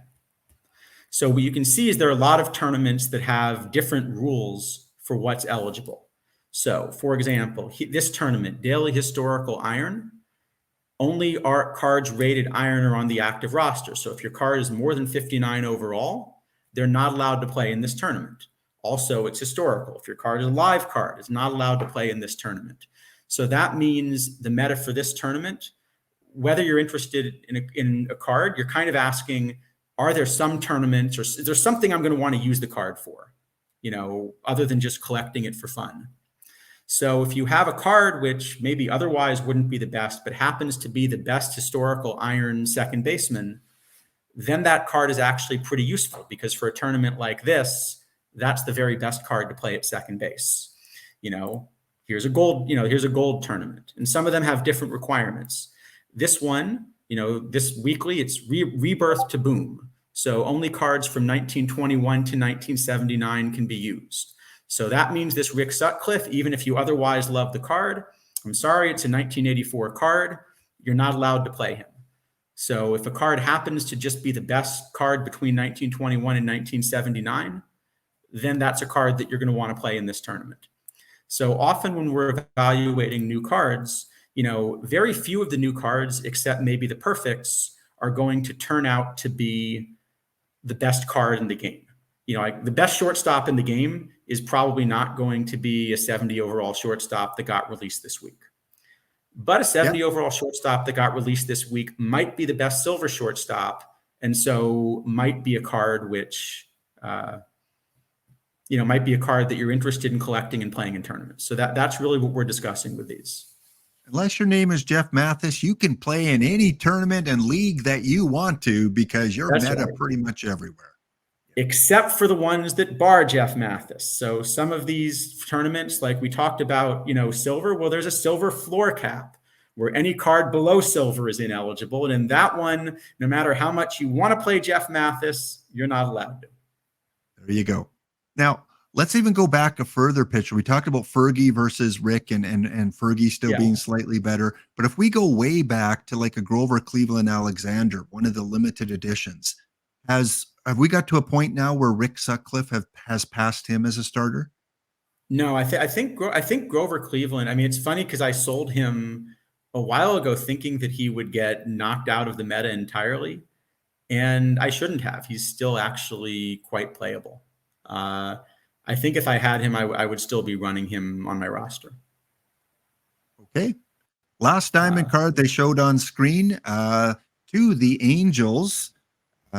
So what you can see is there are a lot of tournaments that have different rules for what's eligible. So, for example, this tournament, Daily Historical Iron, only our cards rated iron are on the active roster. So if your card is more than 59 overall, they're not allowed to play in this tournament. Also, it's historical. If your card is a live card, it's not allowed to play in this tournament. So that means the meta for this tournament, whether you're interested in a card, you're kind of asking, are there some tournaments or is there something I'm going to want to use the card for, other than just collecting it for fun? So if you have a card which maybe otherwise wouldn't be the best, but happens to be the best historical iron second baseman, then that card is actually pretty useful because for a tournament like this, that's the very best card to play at second base. Here's a gold tournament, and some of them have different requirements. This one, this weekly, it's rebirth to boom. So only cards from 1921 to 1979 can be used. So that means this Rick Sutcliffe, even if you otherwise love the card, I'm sorry, it's a 1984 card. You're not allowed to play him. So if a card happens to just be the best card between 1921 and 1979, then that's a card that you're going to want to play in this tournament. So often when we're evaluating new cards, very few of the new cards, except maybe the perfects, are going to turn out to be the best card in the game. Like the best shortstop in the game is probably not going to be a 70 overall shortstop that got released this week. But a 70 overall shortstop that got released this week might be the best silver shortstop, and so might be a card which, might be a card that you're interested in collecting and playing in tournaments. So that's really what we're discussing with these. Unless your name is Jeff Mathis, you can play in any tournament and league that you want to because you're meta pretty much everywhere. Except for the ones that bar Jeff Mathis. So some of these tournaments, like we talked about, silver, well, there's a silver floor cap where any card below silver is ineligible. And in that one, no matter how much you want to play Jeff Mathis, you're not allowed to. There you go. Now, let's even go back a further picture. We talked about Fergie versus Rick and Fergie still being slightly better. But if we go way back to like a Grover Cleveland Alexander, one of the limited editions, have we got to a point now where Rick Sutcliffe has passed him as a starter? No, I think Grover Cleveland. I mean, it's funny because I sold him a while ago thinking that he would get knocked out of the meta entirely, and I shouldn't have. He's still actually quite playable. I think if I had him, I would still be running him on my roster. Okay. Last diamond card they showed on screen to the Angels.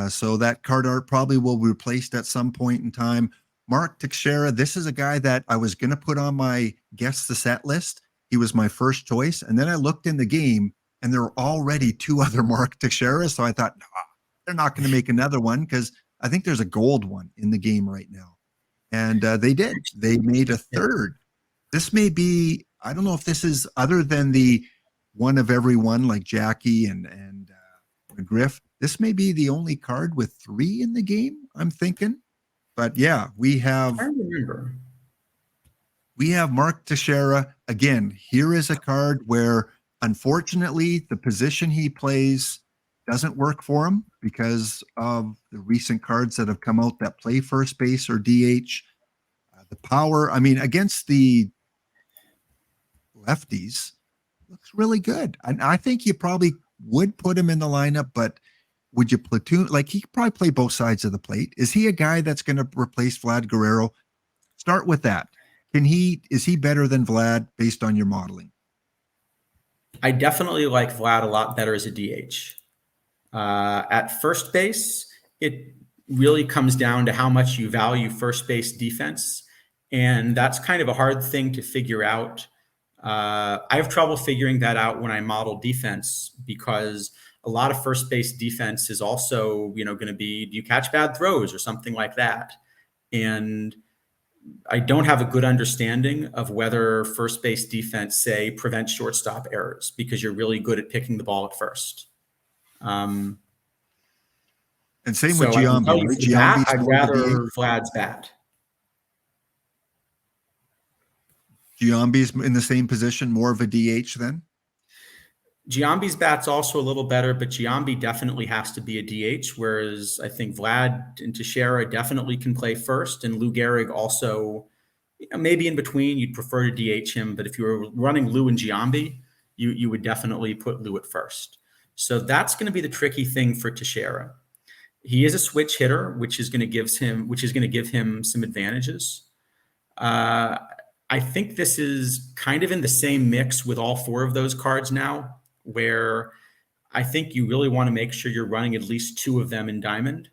So that card art probably will be replaced at some point in time. Mark Teixeira, this is a guy that I was going to put on my guess the set list. He was my first choice. And then I looked in the game and there were already two other Mark Teixeira. So I thought, they're not going to make another one because I think there's a gold one in the game right now. And they did. They made a third. This may be, I don't know if this is other than the one of every one like Jackie and McGriff. This may be the only card with 3 in the game, I'm thinking. But yeah, we have Mark Teixeira. Again, here is a card where, unfortunately, the position he plays doesn't work for him because of the recent cards that have come out that play first base or DH. The power, I mean, against the lefties, looks really good. And I think you probably would put him in the lineup, but would you platoon? Like, he could probably play both sides of the plate. Is he a guy that's going to replace Vlad Guerrero? Start with that. Is he better than Vlad based on your modeling? I definitely like Vlad a lot better as a DH. At first base, it really comes down to how much you value first base defense. And that's kind of a hard thing to figure out. I have trouble figuring that out when I model defense because a lot of first base defense is also, going to be, do you catch bad throws or something like that? And I don't have a good understanding of whether first base defense, say, prevents shortstop errors because you're really good at picking the ball at first. And same with Giambi. I'd rather Vlad's bat. Giambi's in the same position, more of a DH then? Giambi's bat's also a little better, but Giambi definitely has to be a DH, whereas I think Vlad and Teixeira definitely can play first, and Lou Gehrig also, maybe in between, you'd prefer to DH him, but if you were running Lou and Giambi, you would definitely put Lou at first. So that's going to be the tricky thing for Teixeira. He is a switch hitter, which is going to give him some advantages. I think this is kind of in the same mix with all 4 of those cards now, where I think you really want to make sure you're running at least 2 of them in Diamond.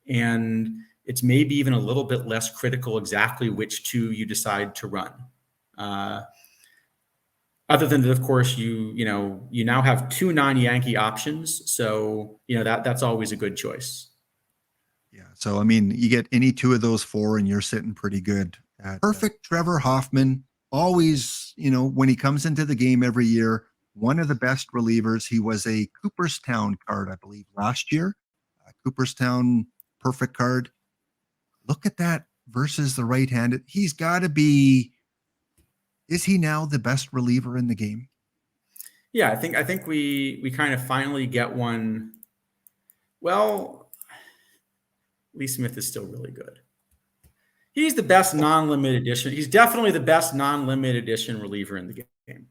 And it's maybe even a little bit less critical exactly which 2 you decide to run. Other than that, of course, you now have 2 non-Yankee options. So, that's always a good choice. Yeah. So, I mean, you get any 2 of those 4 and you're sitting pretty good. Perfect Trevor Hoffman, always, when he comes into the game every year, one of the best relievers. He was a Cooperstown card, I believe, last year. Cooperstown perfect card. Look at that versus the right-handed. He's got to be. Is he now the best reliever in the game? Yeah, I think we kind of finally get one. Well, Lee Smith is still really good. He's the best non-limited edition. He's definitely the best non-limited edition reliever in the game.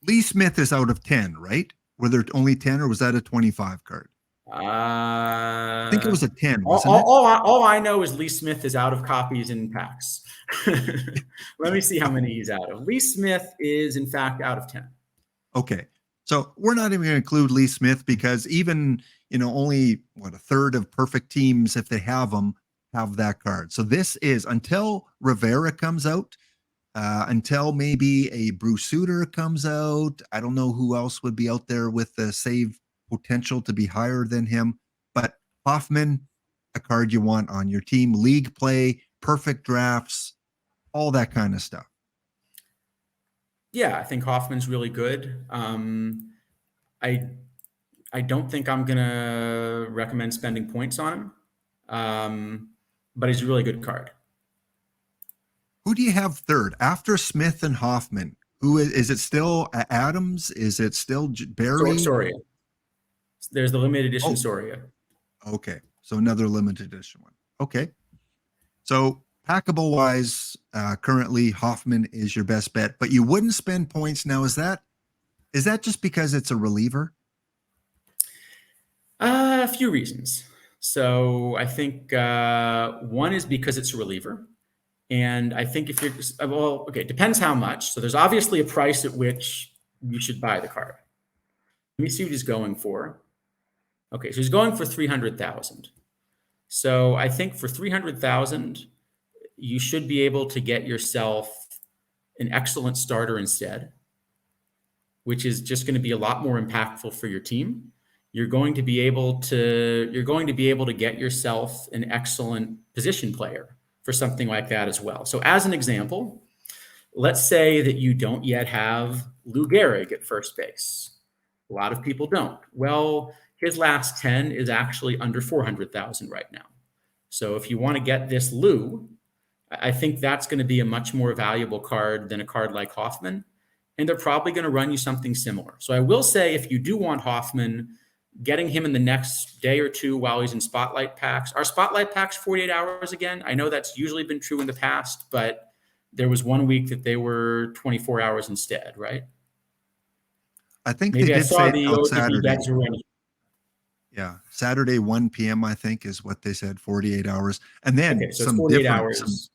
Lee Smith is out of 10, right? Were there only 10 or was that a 25 card? I think it was a 10, wasn't it? All I know is Lee Smith is out of copies in packs. Let me see how many he's out of. Lee Smith is, in fact, out of 10. Okay. So we're not even going to include Lee Smith because even, only a third of perfect teams, if they have them, have that card. So this is until Rivera comes out, until maybe a Bruce Sutter comes out. I don't know who else would be out there with the save potential to be higher than him, but Hoffman, a card you want on your team, league play, perfect drafts, all that kind of stuff. Yeah, I think Hoffman's really good. I don't think I'm gonna recommend spending points on him, but he's a really good card. Who do you have third after Smith and Hoffman? Who is it? Still Adams? Is it still Barry? Soria. There's the limited edition Soria. Okay, so another limited edition one. Okay, so packable wise, currently Hoffman is your best bet, but you wouldn't spend points now. Is that just because it's a reliever? A few reasons. So I think one is because it's a reliever. And I think if you're, it depends how much. So there's obviously a price at which you should buy the card. Let me see what he's going for. Okay, so he's going for 300,000. So I think for 300,000, you should be able to get yourself an excellent starter instead, which is just going to be a lot more impactful for your team. You're going to be able to get yourself an excellent position player for something like that as well. So as an example, let's say that you don't yet have Lou Gehrig at first base. A lot of people don't. Well, his last 10 is actually under 400,000 right now. So if you want to get this Lou, I think that's going to be a much more valuable card than a card like Hoffman. And they're probably going to run you something similar. So I will say, if you do want Hoffman, getting him in the next day or two while he's in spotlight packs. Are spotlight packs 48 hours again? I know that's usually been true in the past, but there was 1 week that they were 24 hours instead, right? I think maybe they did say the on Saturday. Yeah, Saturday 1 p.m. I think is what they said, 48 hours. And then so some 48 hours.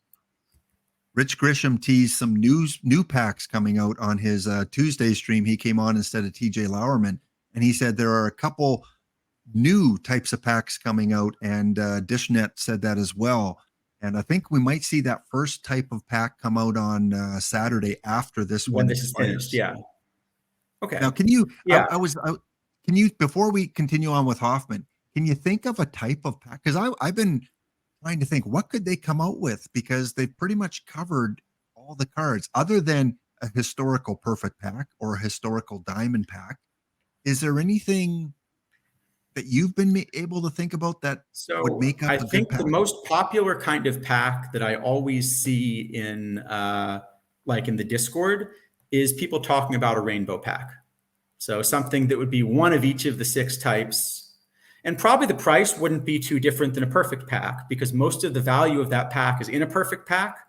Rich Grisham teased some new packs coming out on his Tuesday stream. He came on instead of TJ Lauerman. And he said there are a couple new types of packs coming out, and Dishnet said that as well. And I think we might see that first type of pack come out on Saturday after this one. When this is finished, yeah. Okay. Now, can you? Yeah. Can you? Before we continue on with Hoffman, can you think of a type of pack? Because I've been trying to think, what could they come out with? Because they've pretty much covered all the cards, other than a historical perfect pack or a historical diamond pack. Is there anything that you've been able to think about that would make up? I think the most popular kind of pack that I always see in in the Discord is people talking about a rainbow pack. So something that would be one of each of the 6 types. And probably the price wouldn't be too different than a perfect pack, because most of the value of that pack is in a perfect pack.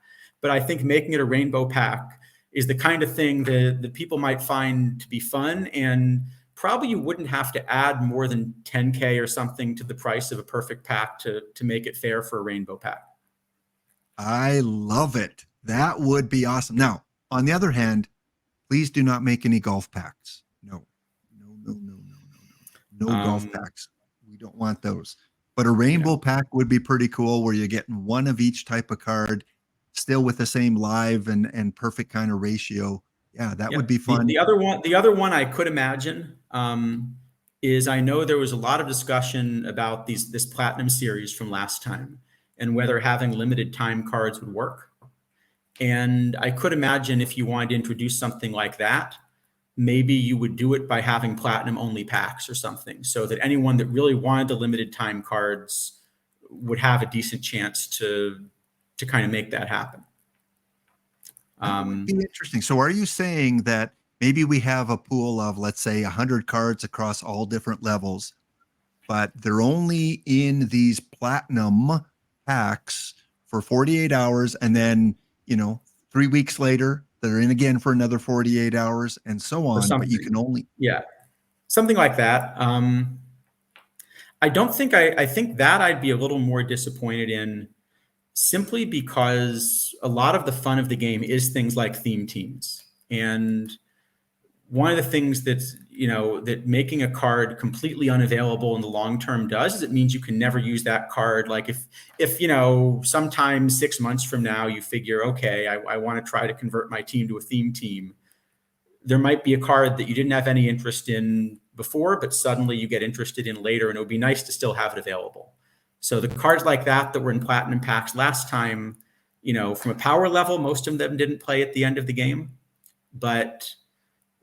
But I think making it a rainbow pack is the kind of thing that people might find to be fun, and probably you wouldn't have to add more than 10K or something to the price of a perfect pack to make it fair for a rainbow pack. I love it. That would be awesome. Now, on the other hand, please do not make any golf packs. No golf packs. We don't want those. But a rainbow pack would be pretty cool, where you're getting one of each type of card, still with the same live and perfect kind of ratio. Yeah, that would be fun. The other one I could imagine is, I know there was a lot of discussion about this Platinum series from last time and whether having limited time cards would work. And I could imagine if you wanted to introduce something like that, maybe you would do it by having Platinum only packs or something, so that anyone that really wanted the limited time cards would have a decent chance to to kind of make that happen. That would be interesting. So are you saying that maybe we have a pool of, let's say, 100 cards across all different levels, but they're only in these platinum packs for 48 hours, and then, 3 weeks later, they're in again for another 48 hours, and so on, but you can only... Yeah, something like that. I don't think I think that I'd be a little more disappointed in, simply because a lot of the fun of the game is things like theme teams. And one of the things that's, that making a card completely unavailable in the long term does is it means you can never use that card. Like if sometime 6 months from now you figure, okay, I want to try to convert my team to a theme team, there might be a card that you didn't have any interest in before, but suddenly you get interested in later, and it would be nice to still have it available. So the cards like that were in platinum packs last time, from a power level, most of them didn't play at the end of the game. But,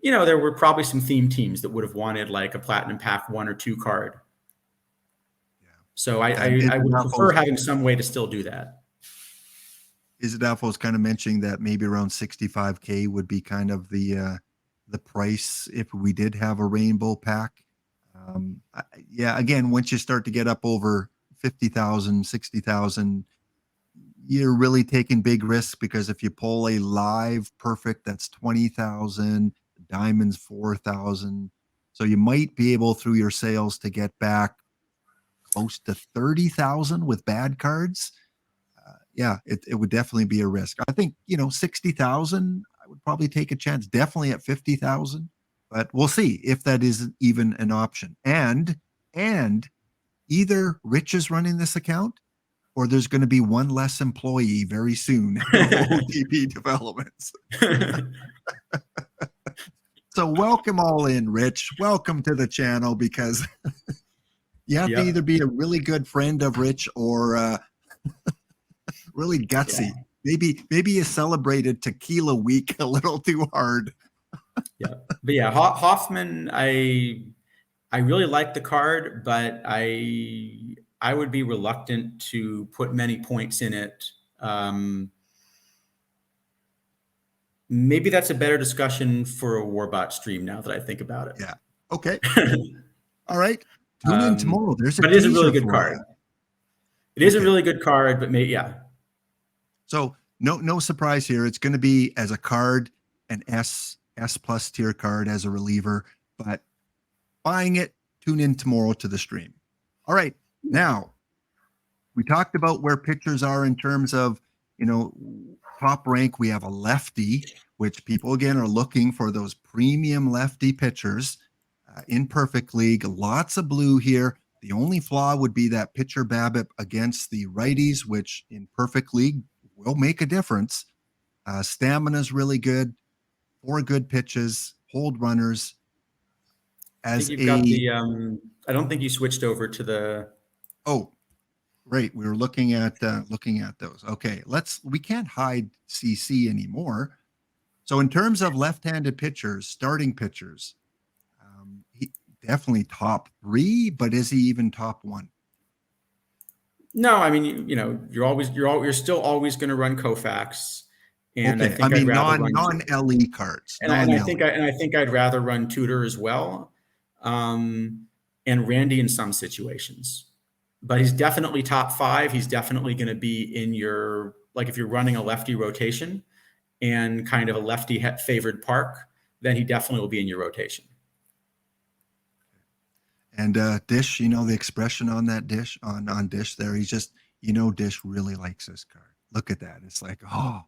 there were probably some theme teams that would have wanted like a platinum pack 1 or 2 card. Yeah. So I would prefer having some way to still do that. Isidafo was kind of mentioning that maybe around 65K would be kind of the price if we did have a rainbow pack. Yeah, again, once you start to get up over 50,000, 60,000, you're really taking big risks, because if you pull a live perfect, that's 20,000, diamonds 4,000. So you might be able through your sales to get back close to 30,000 with bad cards. Yeah, it would definitely be a risk. I think, 60,000, I would probably take a chance, definitely at 50,000, but we'll see if that is even an option. And either Rich is running this account, or there's going to be one less employee very soon for OOTP developments. So welcome all in, Rich. Welcome to the channel, because you have to either be a really good friend of Rich or really gutsy. Yeah. Maybe you celebrated Tequila Week a little too hard. Yeah, but yeah, Hoffman, I really like the card, but I would be reluctant to put many points in it. Maybe that's a better discussion for a Warbot stream now that I think about it. Yeah. Okay. All right. Tune in tomorrow. But it is a really good card. It is a really good card, but yeah. So no surprise here. It's going to be as a card, an S plus tier card as a reliever, but buying it, tune in tomorrow to the stream. All right. Now, we talked about where pitchers are in terms of, top rank. We have a lefty, which people, again, are looking for those premium lefty pitchers in Perfect League. Lots of blue here. The only flaw would be that pitcher BABIP against the righties, which in Perfect League will make a difference. Stamina is really good. 4 good pitches, hold runners. As I don't think you switched over to the. Oh, great. We were looking at those. Okay, we can't hide CC anymore. So in terms of left-handed pitchers, starting pitchers, he definitely top 3, but is he even top 1? No, I mean, you're still always going to run Koufax. And okay. I think non-LE cards. And I think I'd rather run Tudor as well. And Randy in some situations, but he's definitely top 5. He's definitely going to be in your, like, if you're running a lefty rotation and kind of a lefty favored park, then he definitely will be in your rotation. And Dish, the expression on that Dish on Dish there, he's just, Dish really likes this card. Look at that. It's like, oh,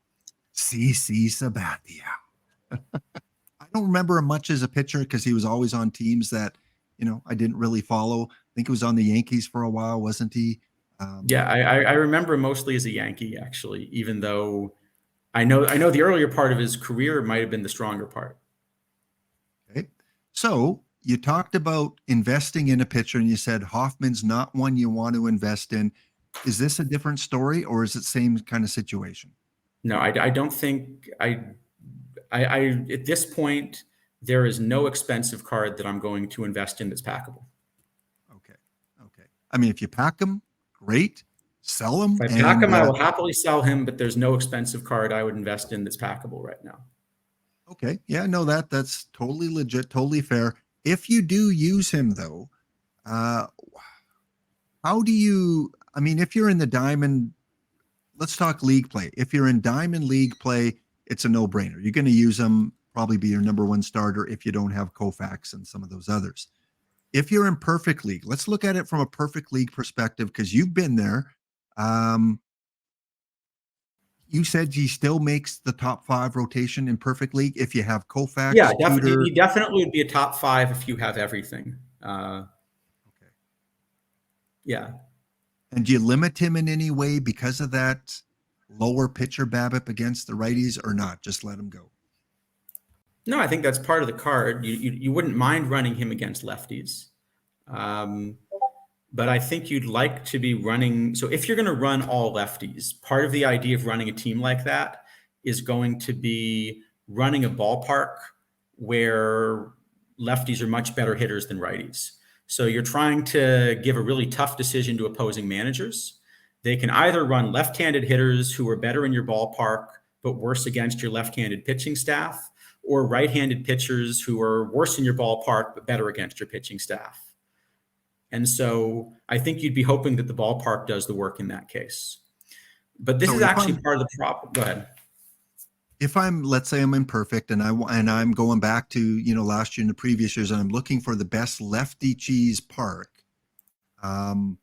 CC Sabathia. I don't remember him much as a pitcher because he was always on teams that, I didn't really follow. I think it was on the Yankees for a while, wasn't he? Yeah, I remember mostly as a Yankee, actually, even though I know the earlier part of his career might have been the stronger part. Okay. So you talked about investing in a pitcher and you said Hoffman's not one you want to invest in. Is this a different story, or is it same kind of situation? No, I don't think I at this point, there is no expensive card that I'm going to invest in that's packable. Okay. I mean, if you pack them, great. sell them. If I pack him, I will happily sell him, but there's no expensive card I would invest in that's packable right now. Okay. Yeah, no, that's totally legit, totally fair. If you do use him though, how do you, I mean, if you're in the diamond, let's talk league play. If you're in diamond league play, it's a no-brainer. You're going to use him, probably be your number one starter if you don't have Koufax and some of those others. If you're in perfect league, let's look at it from a perfect league perspective, because you've been there. You said he still makes the top 5 rotation in perfect league if you have Koufax. Yeah, definitely. He definitely would be a top 5 if you have everything. Okay. Yeah. And do you limit him in any way because of that lower pitcher BABIP against the righties, or not? Just let him go. No, I think that's part of the card. You wouldn't mind running him against lefties. But I think you'd like to be running. So if you're going to run all lefties, part of the idea of running a team like that is going to be running a ballpark where lefties are much better hitters than righties. So you're trying to give a really tough decision to opposing managers. They can either run left-handed hitters who are better in your ballpark, but worse against your left-handed pitching staff, or right-handed pitchers who are worse in your ballpark, but better against your pitching staff. And so I think you'd be hoping that the ballpark does the work in that case. But this is actually part of the problem. Go ahead. If let's say I'm imperfect and I'm going back to, last year and the previous years, and I'm looking for the best lefty cheese park, or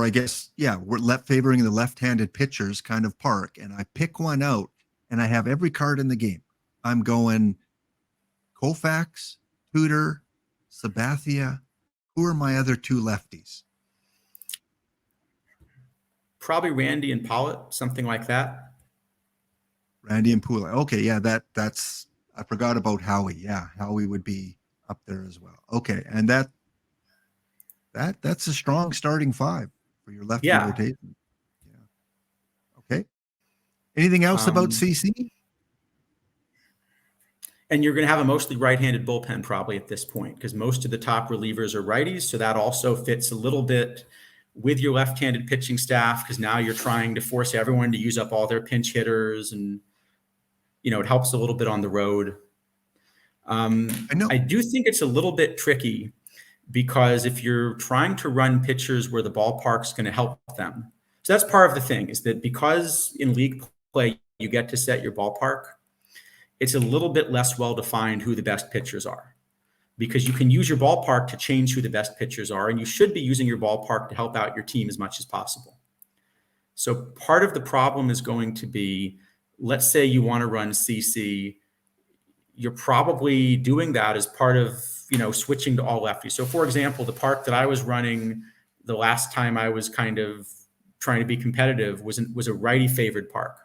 I guess, we're favoring the left-handed pitchers kind of park, and I pick one out and I have every card in the game. I'm going Koufax, Tudor, Sabathia. Who are my other 2 lefties? Probably Randy and Pollitt, something like that. Randy and Pollitt. Okay, yeah, that's I forgot about Howie. Yeah, Howie would be up there as well. Okay, and that's a strong starting 5 for your lefty rotation. Yeah. Okay. Anything else about CC? And you're going to have a mostly right-handed bullpen probably at this point, because most of the top relievers are righties. So that also fits a little bit with your left-handed pitching staff, because now you're trying to force everyone to use up all their pinch hitters, and it helps a little bit on the road. I do think it's a little bit tricky, because if you're trying to run pitchers where the ballpark's going to help them. So that's part of the thing, is that because in league play you get to set your ballpark, it's a little bit less well-defined who the best pitchers are, because you can use your ballpark to change who the best pitchers are, and you should be using your ballpark to help out your team as much as possible. So part of the problem is going to be, let's say you want to run CC, you're probably doing that as part of, switching to all lefties. So for example, the park that I was running the last time I was kind of trying to be competitive was a righty favored park.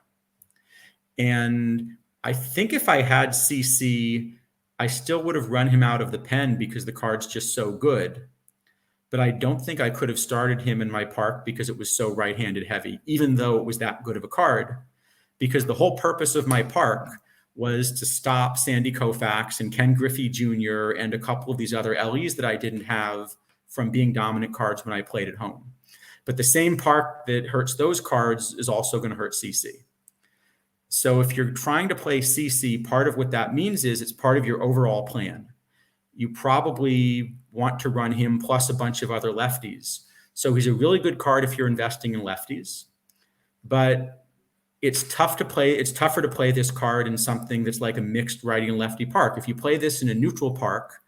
And I think if I had CC, I still would have run him out of the pen because the card's just so good. But I don't think I could have started him in my park because it was so right-handed heavy, even though it was that good of a card. Because the whole purpose of my park was to stop Sandy Koufax and Ken Griffey Jr. and a couple of these other LEs that I didn't have from being dominant cards when I played at home. But the same park that hurts those cards is also going to hurt CC. So if you're trying to play CC, part of what that means is it's part of your overall plan. You probably want to run him plus a bunch of other lefties. So he's a really good card if you're investing in lefties, but it's tough to play. It's tougher to play this card in something that's like a mixed righty and lefty park. If you play this in a neutral park,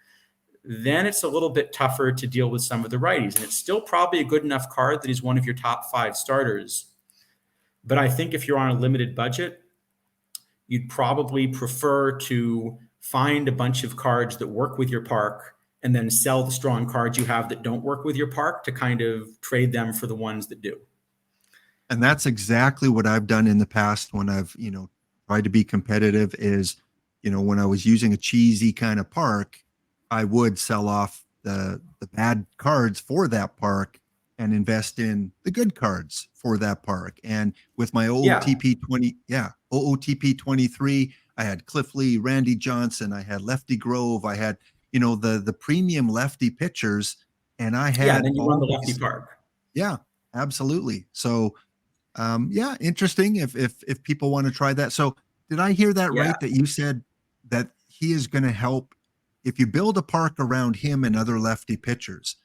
then it's a little bit tougher to deal with some of the righties. And it's still probably a good enough card that he's one of your top 5 starters. But I think if you're on a limited budget, you'd probably prefer to find a bunch of cards that work with your park and then sell the strong cards you have that don't work with your park to kind of trade them for the ones that do. And that's exactly what I've done in the past when I've, tried to be competitive is, when I was using a cheesy kind of park, I would sell off the bad cards for that park and invest in the good cards for that park. And with my OOTP 23, I had Cliff Lee, Randy Johnson, I had Lefty Grove, I had, the premium lefty pitchers, and I had then you run the lefty park. Yeah. Absolutely. So, yeah, interesting if people want to try that. So, did I hear that Yeah. right? That you said that he is going to help if you build a park around him and other lefty pitchers,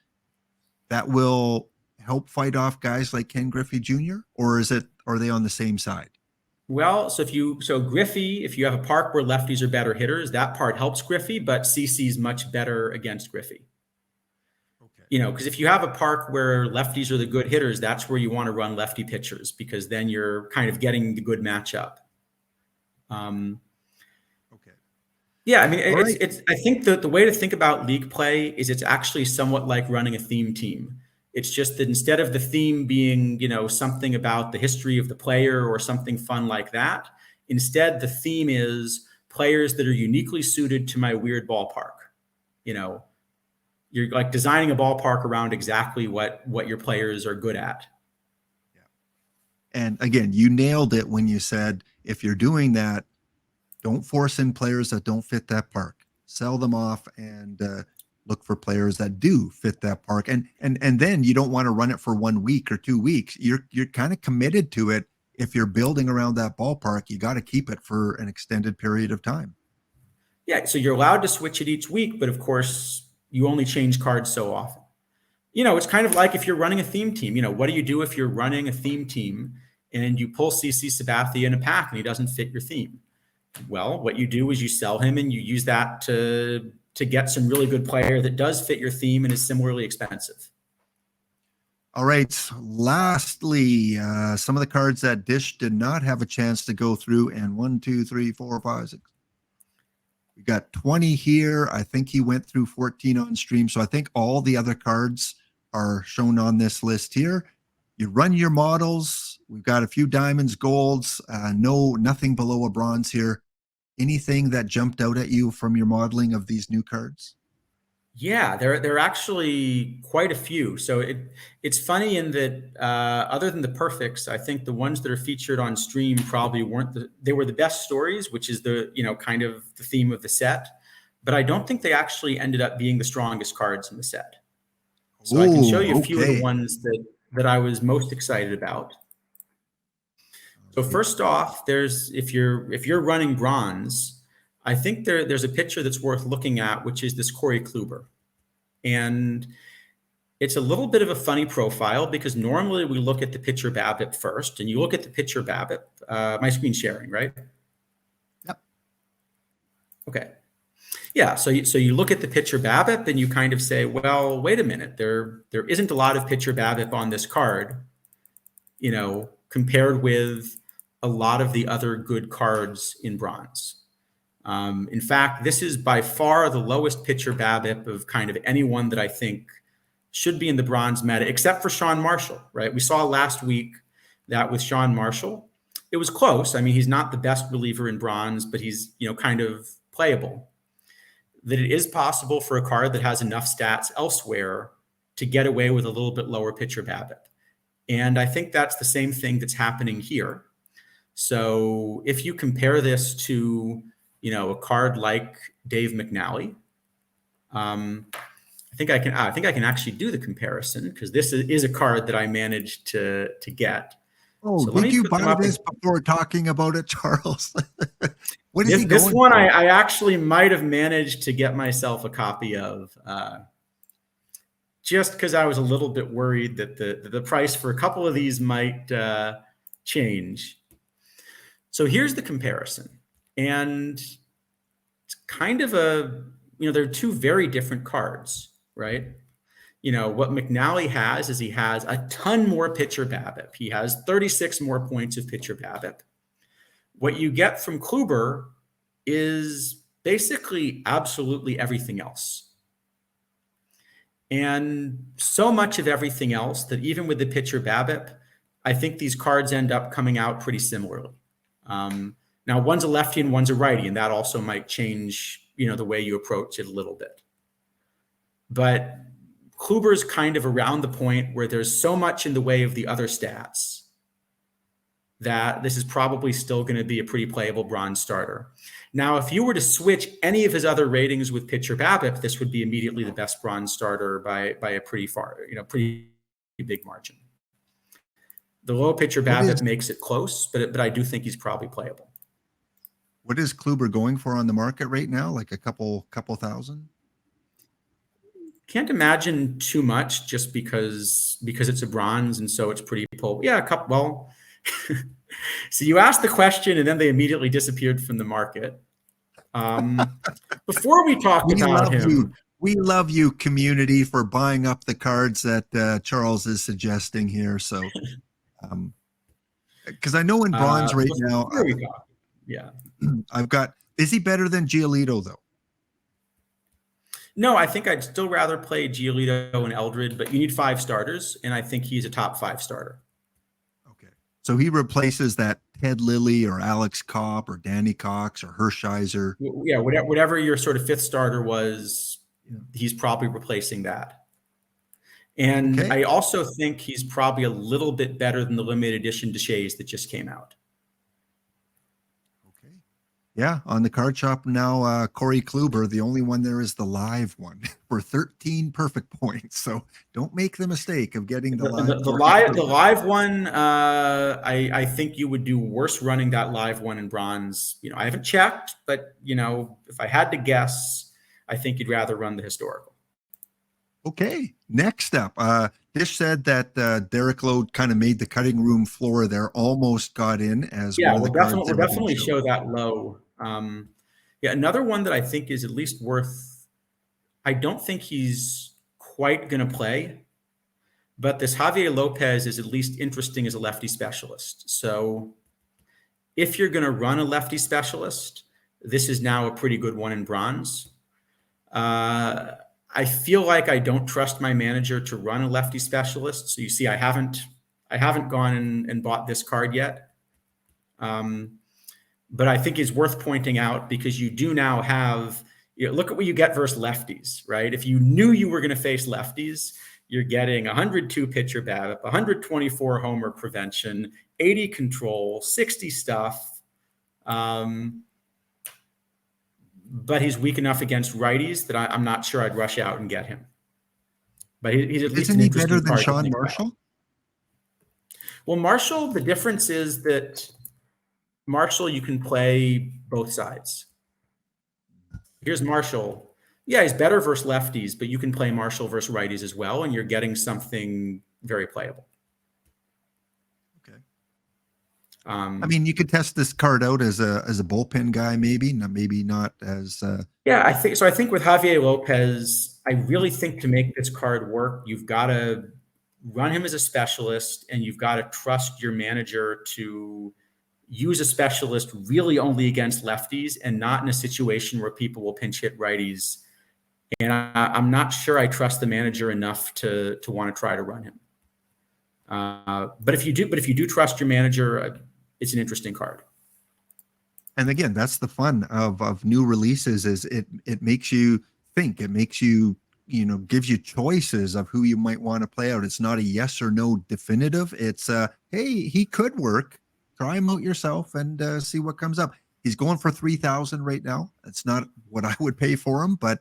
that will help fight off guys like Ken Griffey Jr. Or are they on the same side? Well, so Griffey, if you have a park where lefties are better hitters, that part helps Griffey, but CC's much better against Griffey. Okay. Because if you have a park where lefties are the good hitters, that's where you want to run lefty pitchers, because then you're kind of getting the good matchup. Okay. Yeah, I mean, All it's. I think the way to think about league play is it's actually somewhat like running a theme team. It's just that instead of the theme being, something about the history of the player or something fun like that, instead the theme is players that are uniquely suited to my weird ballpark. You're like designing a ballpark around exactly what your players are good at. Yeah. And again, you nailed it when you said if you're doing that, don't force in players that don't fit that park. Sell them off and look for players that do fit that park. And then you don't want to run it for 1 week or 2 weeks. You're kind of committed to it. If you're building around that ballpark, you got to keep it for an extended period of time. Yeah, so you're allowed to switch it each week, but of course, you only change cards so often. It's kind of like if you're running a theme team. What do you do if you're running a theme team and you pull CC Sabathia in a pack and he doesn't fit your theme? Well, what you do is you sell him and you use that to get some really good player that does fit your theme and is similarly expensive. All right. Lastly, some of the cards that Dish did not have a chance to go through, and 1, 2, 3, 4, 5, 6. We got 20 here. I think he went through 14 on stream. So I think all the other cards are shown on this list here. You run your models. We've got a few diamonds, golds, nothing below a bronze here. Anything that jumped out at you from your modeling of these new cards? Yeah, there are actually quite a few. So it's funny in that other than the perfects, I think the ones that are featured on stream probably they were the best stories, which is the kind of the theme of the set. But I don't think they actually ended up being the strongest cards in the set. So I can show you a few of the ones that I was most excited about. So first off, if you're running bronze, I think there's a picture that's worth looking at, which is this Corey Kluber. And it's a little bit of a funny profile because normally we look at the pitcher BABIP first, and you look at the pitcher BABIP. My screen sharing, right? Yep. Okay. Yeah. So you look at the pitcher BABIP and you kind of say, well, wait a minute, there isn't a lot of pitcher BABIP on this card, compared with a lot of the other good cards in bronze. In fact, this is by far the lowest pitcher BABIP of kind of anyone that I think should be in the bronze meta, except for Sean Marshall, right? We saw last week that with Sean Marshall, it was close. I mean, he's not the best reliever in bronze, but he's, kind of playable. That it is possible for a card that has enough stats elsewhere to get away with a little bit lower pitcher BABIP. And I think that's the same thing that's happening here. So if you compare this to, a card like Dave McNally, I think I can actually do the comparison because this is a card that I managed to get. Oh, so did you buy this before talking about it, Charles? What is this one? I actually might have managed to get myself a copy of, just because I was a little bit worried that the price for a couple of these might change. So here's the comparison. And it's kind of there are two very different cards, right? What McNally has is he has a ton more pitcher BABIP. He has 36 more points of pitcher BABIP. What you get from Kluber is basically absolutely everything else. And so much of everything else that even with the pitcher BABIP, I think these cards end up coming out pretty similarly. Now, one's a lefty and one's a righty, and that also might change, the way you approach it a little bit. But Kluber's kind of around the point where there's so much in the way of the other stats that this is probably still going to be a pretty playable bronze starter. Now, if you were to switch any of his other ratings with pitcher BABIP, this would be immediately the best bronze starter by a pretty pretty big margin. The low pitcher BABIP makes it close, but I do think he's probably playable. What is Kluber going for on the market right now? Like a couple thousand? Can't imagine too much just because it's a bronze, and so it's pretty pull. Yeah, a couple. Well, so you asked the question, and then they immediately disappeared from the market. Before we talk about him, we love you, community, for buying up the cards that Charles is suggesting here. So, because I know in bronze right now, yeah, I've got. Is he better than Giolito though? No, I think I'd still rather play Giolito and Eldred, but you need 5 starters, and I think he's a top 5 starter. Okay, so he replaces that Ted Lilly or Alex Cobb or Danny Cox or Hershiser. Yeah, whatever your sort of 5th starter was, he's probably replacing that. And I also think he's probably a little bit better than the limited edition Deshays that just came out. Okay. Yeah, on the card shop now, Corey Kluber, the only one there is the live one for 13 perfect points. So don't make the mistake of getting the live one. I think you would do worse running that live one in bronze. I haven't checked, but if I had to guess, I think you'd rather run the historical. Okay, next up, Dish said that Derek Lowe kind of made the cutting room floor there, almost got in as one of the cards. We'll definitely show that Lowe. Another one that I think is at least worth. I don't think he's quite going to play, but this Javier Lopez is at least interesting as a lefty specialist. So if you're going to run a lefty specialist, this is now a pretty good one in bronze. I feel like I don't trust my manager to run a lefty specialist. So you see, I haven't gone and bought this card yet. But I think it's worth pointing out because you do now have, look at what you get versus lefties, right? If you knew you were going to face lefties, you're getting 102 pitcher BABIP, 124 homer prevention, 80 control, 60 stuff. But he's weak enough against righties that I'm not sure I'd rush out and get him. But he's at least isn't he better than Sean Marshall? Well, Marshall, the difference is that Marshall, you can play both sides. Here's Marshall. Yeah, he's better versus lefties, but you can play Marshall versus righties as well, and you're getting something very playable. I mean, you could test this card out as a bullpen guy, maybe not as. I think so. I think with Javier Lopez, I really think to make this card work, you've got to run him as a specialist, and you've got to trust your manager to use a specialist really only against lefties and not in a situation where people will pinch hit righties. And I'm not sure I trust the manager enough to want to try to run him. But if you do trust your manager, it's an interesting card. And again, that's the fun of new releases is it makes you think. It makes you, gives you choices of who you might want to play out. It's not a yes or no definitive. It's hey, he could work. Try him out yourself and see what comes up. He's going for 3,000 right now. That's not what I would pay for him, but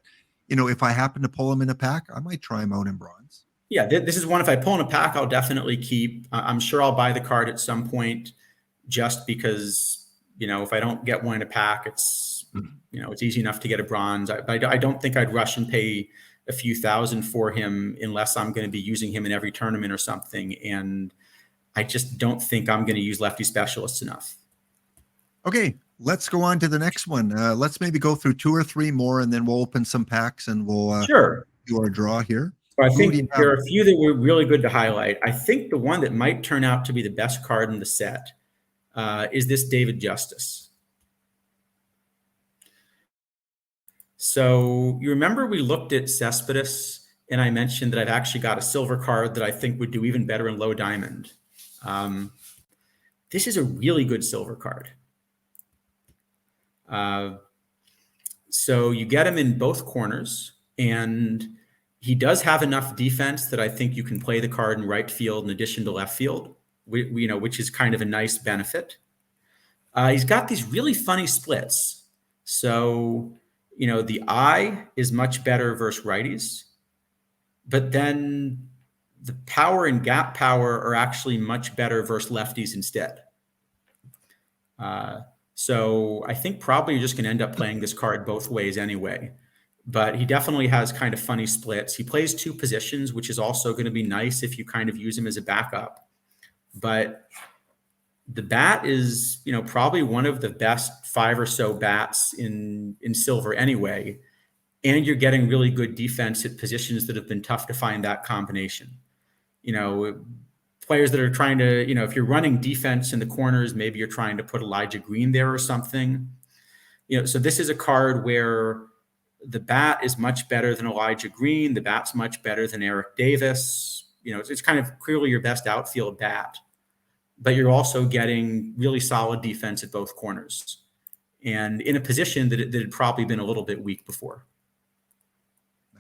if I happen to pull him in a pack, I might try him out in bronze. Yeah, this is one. If I pull in a pack, I'll definitely keep. I'm sure I'll buy the card at some point, just because if I don't get one in a pack, it's it's easy enough to get a bronze. I don't think I'd rush and pay a few thousand for him unless I'm going to be using him in every tournament or something. And I just don't think I'm going to use lefty specialists enough. Okay, let's go on to the next one. Let's maybe go through 2 or 3 more, and then we'll open some packs and we'll do our draw here. So I think there are a few that were really good to highlight. I think the one that might turn out to be the best card in the set is this David Justice. So you remember we looked at Cespedes, and I mentioned that I've actually got a silver card that I think would do even better in low diamond. This is a really good silver card. So you get him in both corners, and he does have enough defense that I think you can play the card in right field in addition to left field, which is kind of a nice benefit. He's got these really funny splits. So, the eye is much better versus righties, but then the power and gap power are actually much better versus lefties instead. So I think probably you're just going to end up playing this card both ways anyway. But he definitely has kind of funny splits. He plays 2 positions, which is also going to be nice if you kind of use him as a backup. But the bat is, probably one of the best 5 or so bats in silver anyway. And you're getting really good defense at positions that have been tough to find that combination. Players that are trying to, if you're running defense in the corners, maybe you're trying to put Elijah Green there or something. So this is a card where the bat is much better than Elijah Green. The bat's much better than Eric Davis. It's kind of clearly your best outfield bat, but you're also getting really solid defense at both corners and in a position that had probably been a little bit weak before.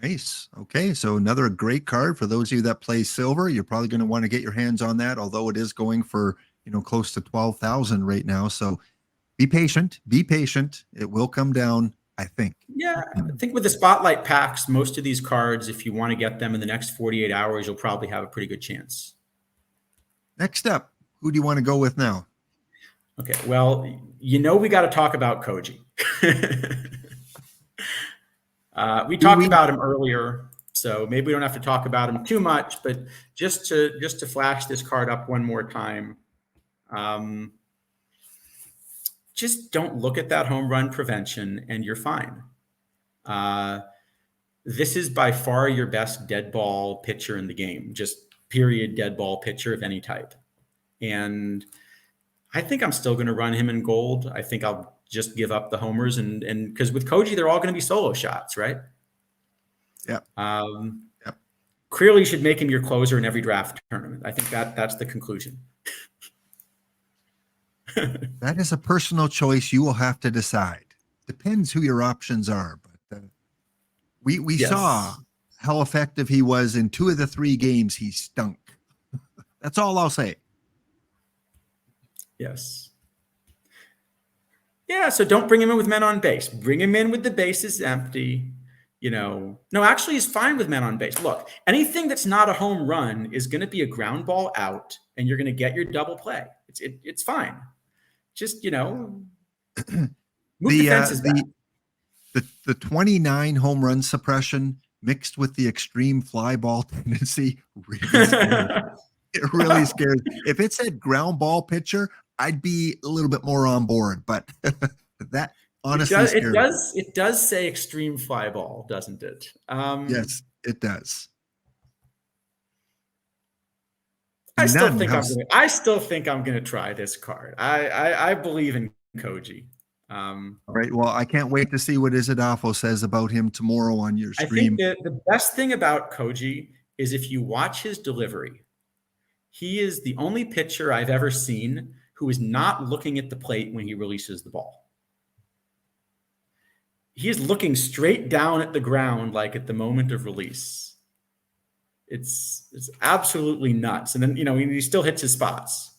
Nice. Okay, so another great card for those of you that play silver. You're probably going to want to get your hands on that, although it is going for, close to 12,000 right now. So be patient. Be patient. It will come down, I think. Yeah, I think with the spotlight packs, most of these cards, if you want to get them in the next 48 hours, you'll probably have a pretty good chance. Next up, who do you want to go with now? Okay, well, we got to talk about Koji. We talked about him earlier, so maybe we don't have to talk about him too much, but just to flash this card up one more time. Just don't look at that home run prevention and you're fine. This is by far your best dead ball pitcher in the game, just period dead ball pitcher of any type. And I think I'm still going to run him in gold. I think I'll just give up the homers and because with Koji, they're all going to be solo shots, right? Yeah. Yep. Clearly you should make him your closer in every draft tournament. I think that's the conclusion. That is a personal choice you will have to decide. Depends who your options are, but we yes. saw how effective he was in 2 of the 3 games he stunk. That's all I'll say. Yes. Yeah, so don't bring him in with men on base. Bring him in with the bases empty. No, actually he's fine with men on base. Look, anything that's not a home run is going to be a ground ball out, and you're going to get your double play. It's fine. Just, move the fences back. The 29 home run suppression mixed with the extreme fly ball tendency really scares. It really scares. If it said ground ball pitcher, I'd be a little bit more on board, but that honestly it does say extreme fly ball, doesn't it? Yes, it does. I still think I'm gonna try this card. I believe in Koji. All right. Well, I can't wait to see what Isidafo says about him tomorrow on your stream. I think the best thing about Koji is if you watch his delivery, he is the only pitcher I've ever seen who is not looking at the plate when he releases the ball. He is looking straight down at the ground, like at the moment of release. It's absolutely nuts. And then, he still hits his spots.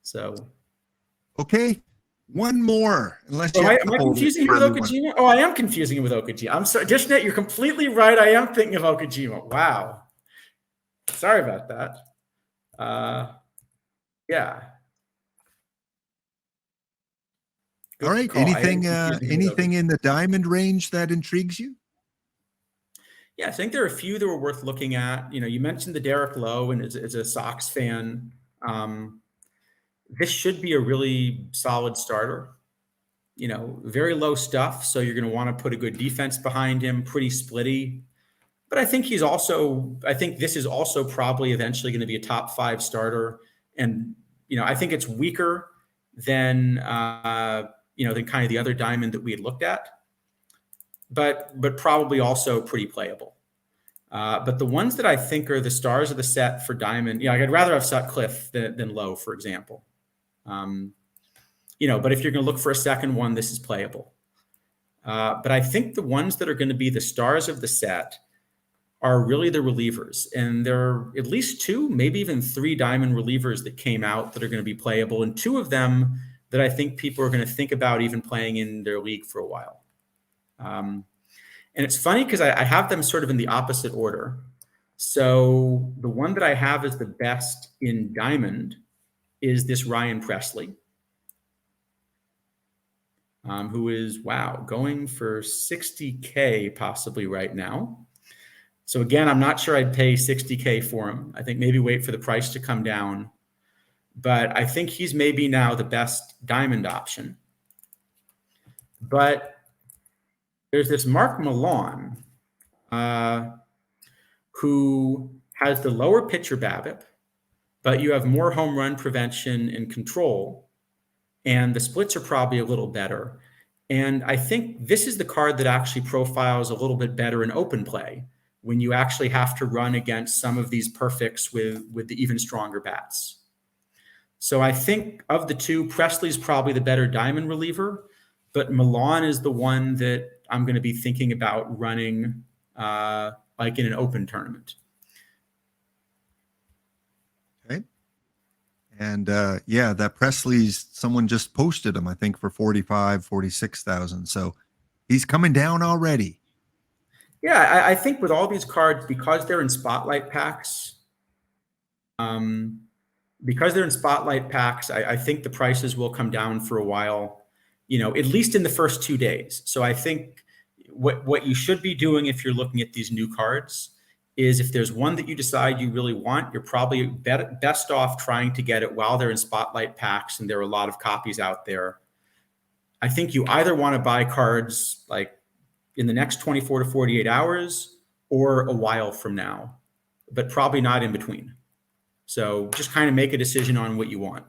So. Okay. One more. Unless am I confusing him with Okajima? Oh, I am confusing him with Okajima. I'm sorry. Dishnet, you're completely right. I am thinking of Okajima. Wow. Sorry about that. Yeah. Good all right. Call. Anything in the diamond range that intrigues you? Yeah, I think there are a few that were worth looking at. You mentioned the Derek Lowe, and as a Sox fan, this should be a really solid starter. Very low stuff, so you're going to want to put a good defense behind him, pretty splitty. But I think this is also probably eventually going to be a top 5 starter. And, I think it's weaker than kind of the other diamond that we had looked at. But probably also pretty playable. But the ones that I think are the stars of the set for diamond, I'd rather have Sutcliffe than Lowe, for example. But if you're going to look for a second one, this is playable. But I think the ones that are going to be the stars of the set are really the relievers. And there are at least 2, maybe even 3 diamond relievers that came out that are going to be playable. And 2 of them that I think people are going to think about even playing in their league for a while. And it's funny because I have them sort of in the opposite order. So the one that I have as the best in diamond is this Ryan Presley, who is, wow, going for 60K possibly right now. So again, I'm not sure I'd pay 60K for him. I think maybe wait for the price to come down. But I think he's maybe now the best diamond option. But there's this Mark Milan, who has the lower pitcher BABIP, but you have more home run prevention and control, and the splits are probably a little better. And I think this is the card that actually profiles a little bit better in open play when you actually have to run against some of these perfects with the even stronger bats. So I think of the two, Presley's probably the better diamond reliever, but Milan is the one that I'm going to be thinking about running like in an open tournament. Okay. And yeah, that Presley's, someone just posted him, I think, for 45, 46,000. So he's coming down already. Yeah, I think with all these cards, because they're in spotlight packs, I think the prices will come down for a while, at least in the first 2 days. So I think what you should be doing if you're looking at these new cards is if there's one that you decide you really want, you're probably best off trying to get it while they're in spotlight packs, and there are a lot of copies out there. I think you either want to buy cards like in the next 24 to 48 hours or a while from now, but probably not in between. So just kind of make a decision on what you want.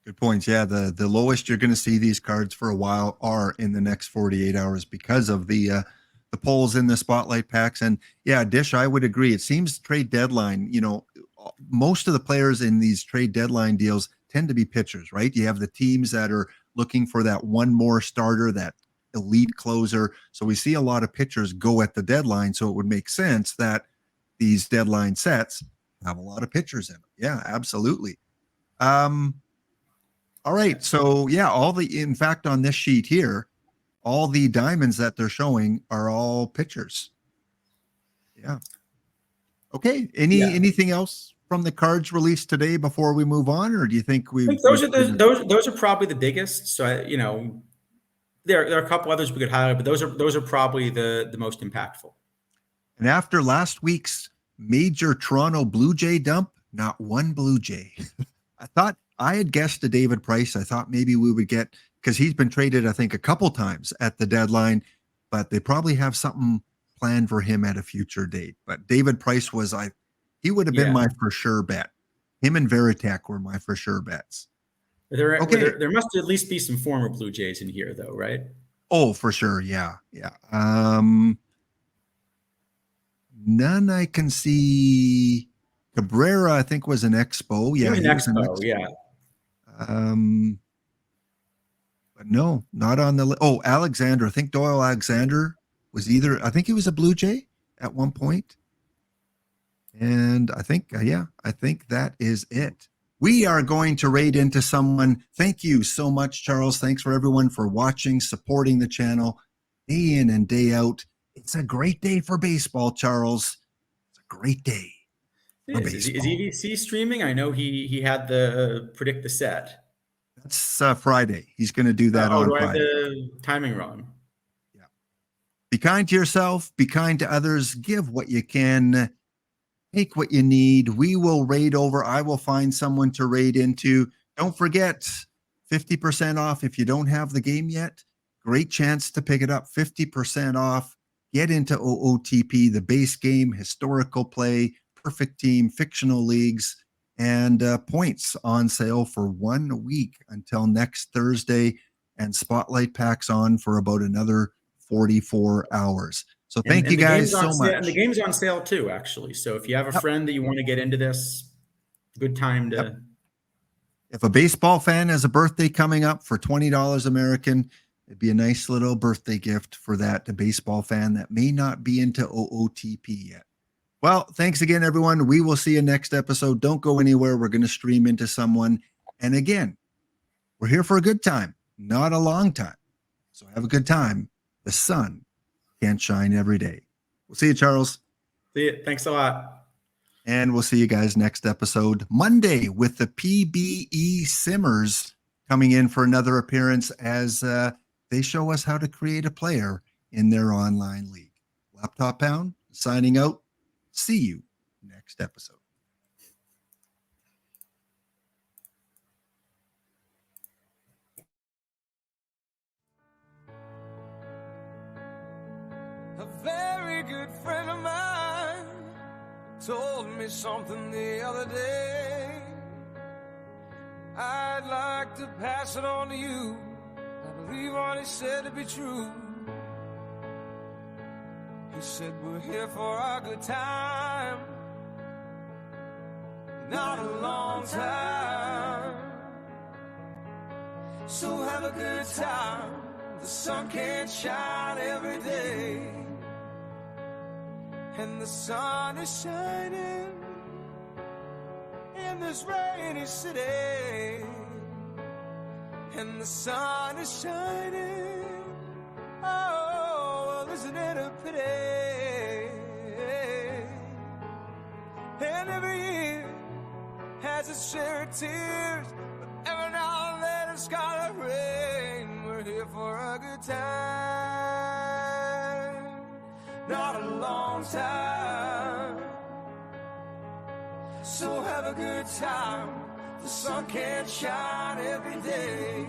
Good points. Yeah, the lowest you're going to see these cards for a while are in the next 48 hours because of the polls in the spotlight packs. And yeah, Dish, I would agree. It seems trade deadline, most of the players in these trade deadline deals tend to be pitchers, right? You have the teams that are looking for that one more starter, that elite closer. So we see a lot of pitchers go at the deadline. So it would make sense that these deadline sets have a lot of pitchers in them. Yeah, absolutely. All right. So yeah, in fact, on this sheet here, all the diamonds that they're showing are all pitchers. Yeah. Okay. Anything else from the cards released today before we move on, or do you think those are probably the biggest? So there are a couple others we could highlight, but those are probably the most impactful. And after last week's major Toronto Blue Jay dump, not one Blue Jay. I thought I had guessed a David Price. I thought maybe we would get, because he's been traded, I think, a couple times at the deadline, but they probably have something planned for him at a future date. But David Price he would have been my for sure bet. Him and Varitek were my for sure bets. There must at least be some former Blue Jays in here, though, right? Oh, for sure. Yeah. None I can see. Cabrera, I think, was an Expo. Yeah, he was an Expo. Yeah. But no, not on the list. Oh, Alexander. I think Doyle Alexander was I think he was a Blue Jay at one point. And I think that is it. We are going to raid into someone. Thank you so much, Charles. Thanks for everyone for watching, supporting the channel day in and day out. It's a great day for baseball, Charles. It's a great day. Is EVC streaming? I know he had the predict the set. That's Friday. He's going to do that on Friday. I have the timing wrong? Yeah. Be kind to yourself. Be kind to others. Give what you can. Take what you need. We will raid over. I will find someone to raid into. Don't forget, 50% off if you don't have the game yet. Great chance to pick it up. 50% off. Get into OOTP, the base game, historical play, perfect team, fictional leagues, and points on sale for 1 week until next Thursday, and spotlight packs on for about another 44 hours. So thank you guys so much. And the game's on sale too, actually. So if you have a friend that you want to get into this, good time to. Yep. If a baseball fan has a birthday coming up for $20 American, it'd be a nice little birthday gift for that baseball fan that may not be into OOTP yet. Well, thanks again, everyone. We will see you next episode. Don't go anywhere. We're going to stream into someone. And again, we're here for a good time, not a long time. So have a good time. The sun can't shine every day. We'll see you, Charles. See you. Thanks a lot. And we'll see you guys next episode Monday with the PBE Simmers coming in for another appearance as they show us how to create a player in their online league. Laptop Pound signing out. See you next episode. A very good friend of mine told me something the other day. I'd like to pass it on to you. I believe what he said to be true. He said we're here for a good time, not a long time. So have a good time. The sun can't shine every day, and the sun is shining in this rainy city, and the sun is shining. Oh, well, isn't it a pity? And every year has its share of tears, but every now and then it's gotta rain. We're here for a good time, not a long time. So have a good time. The sun can't shine every day.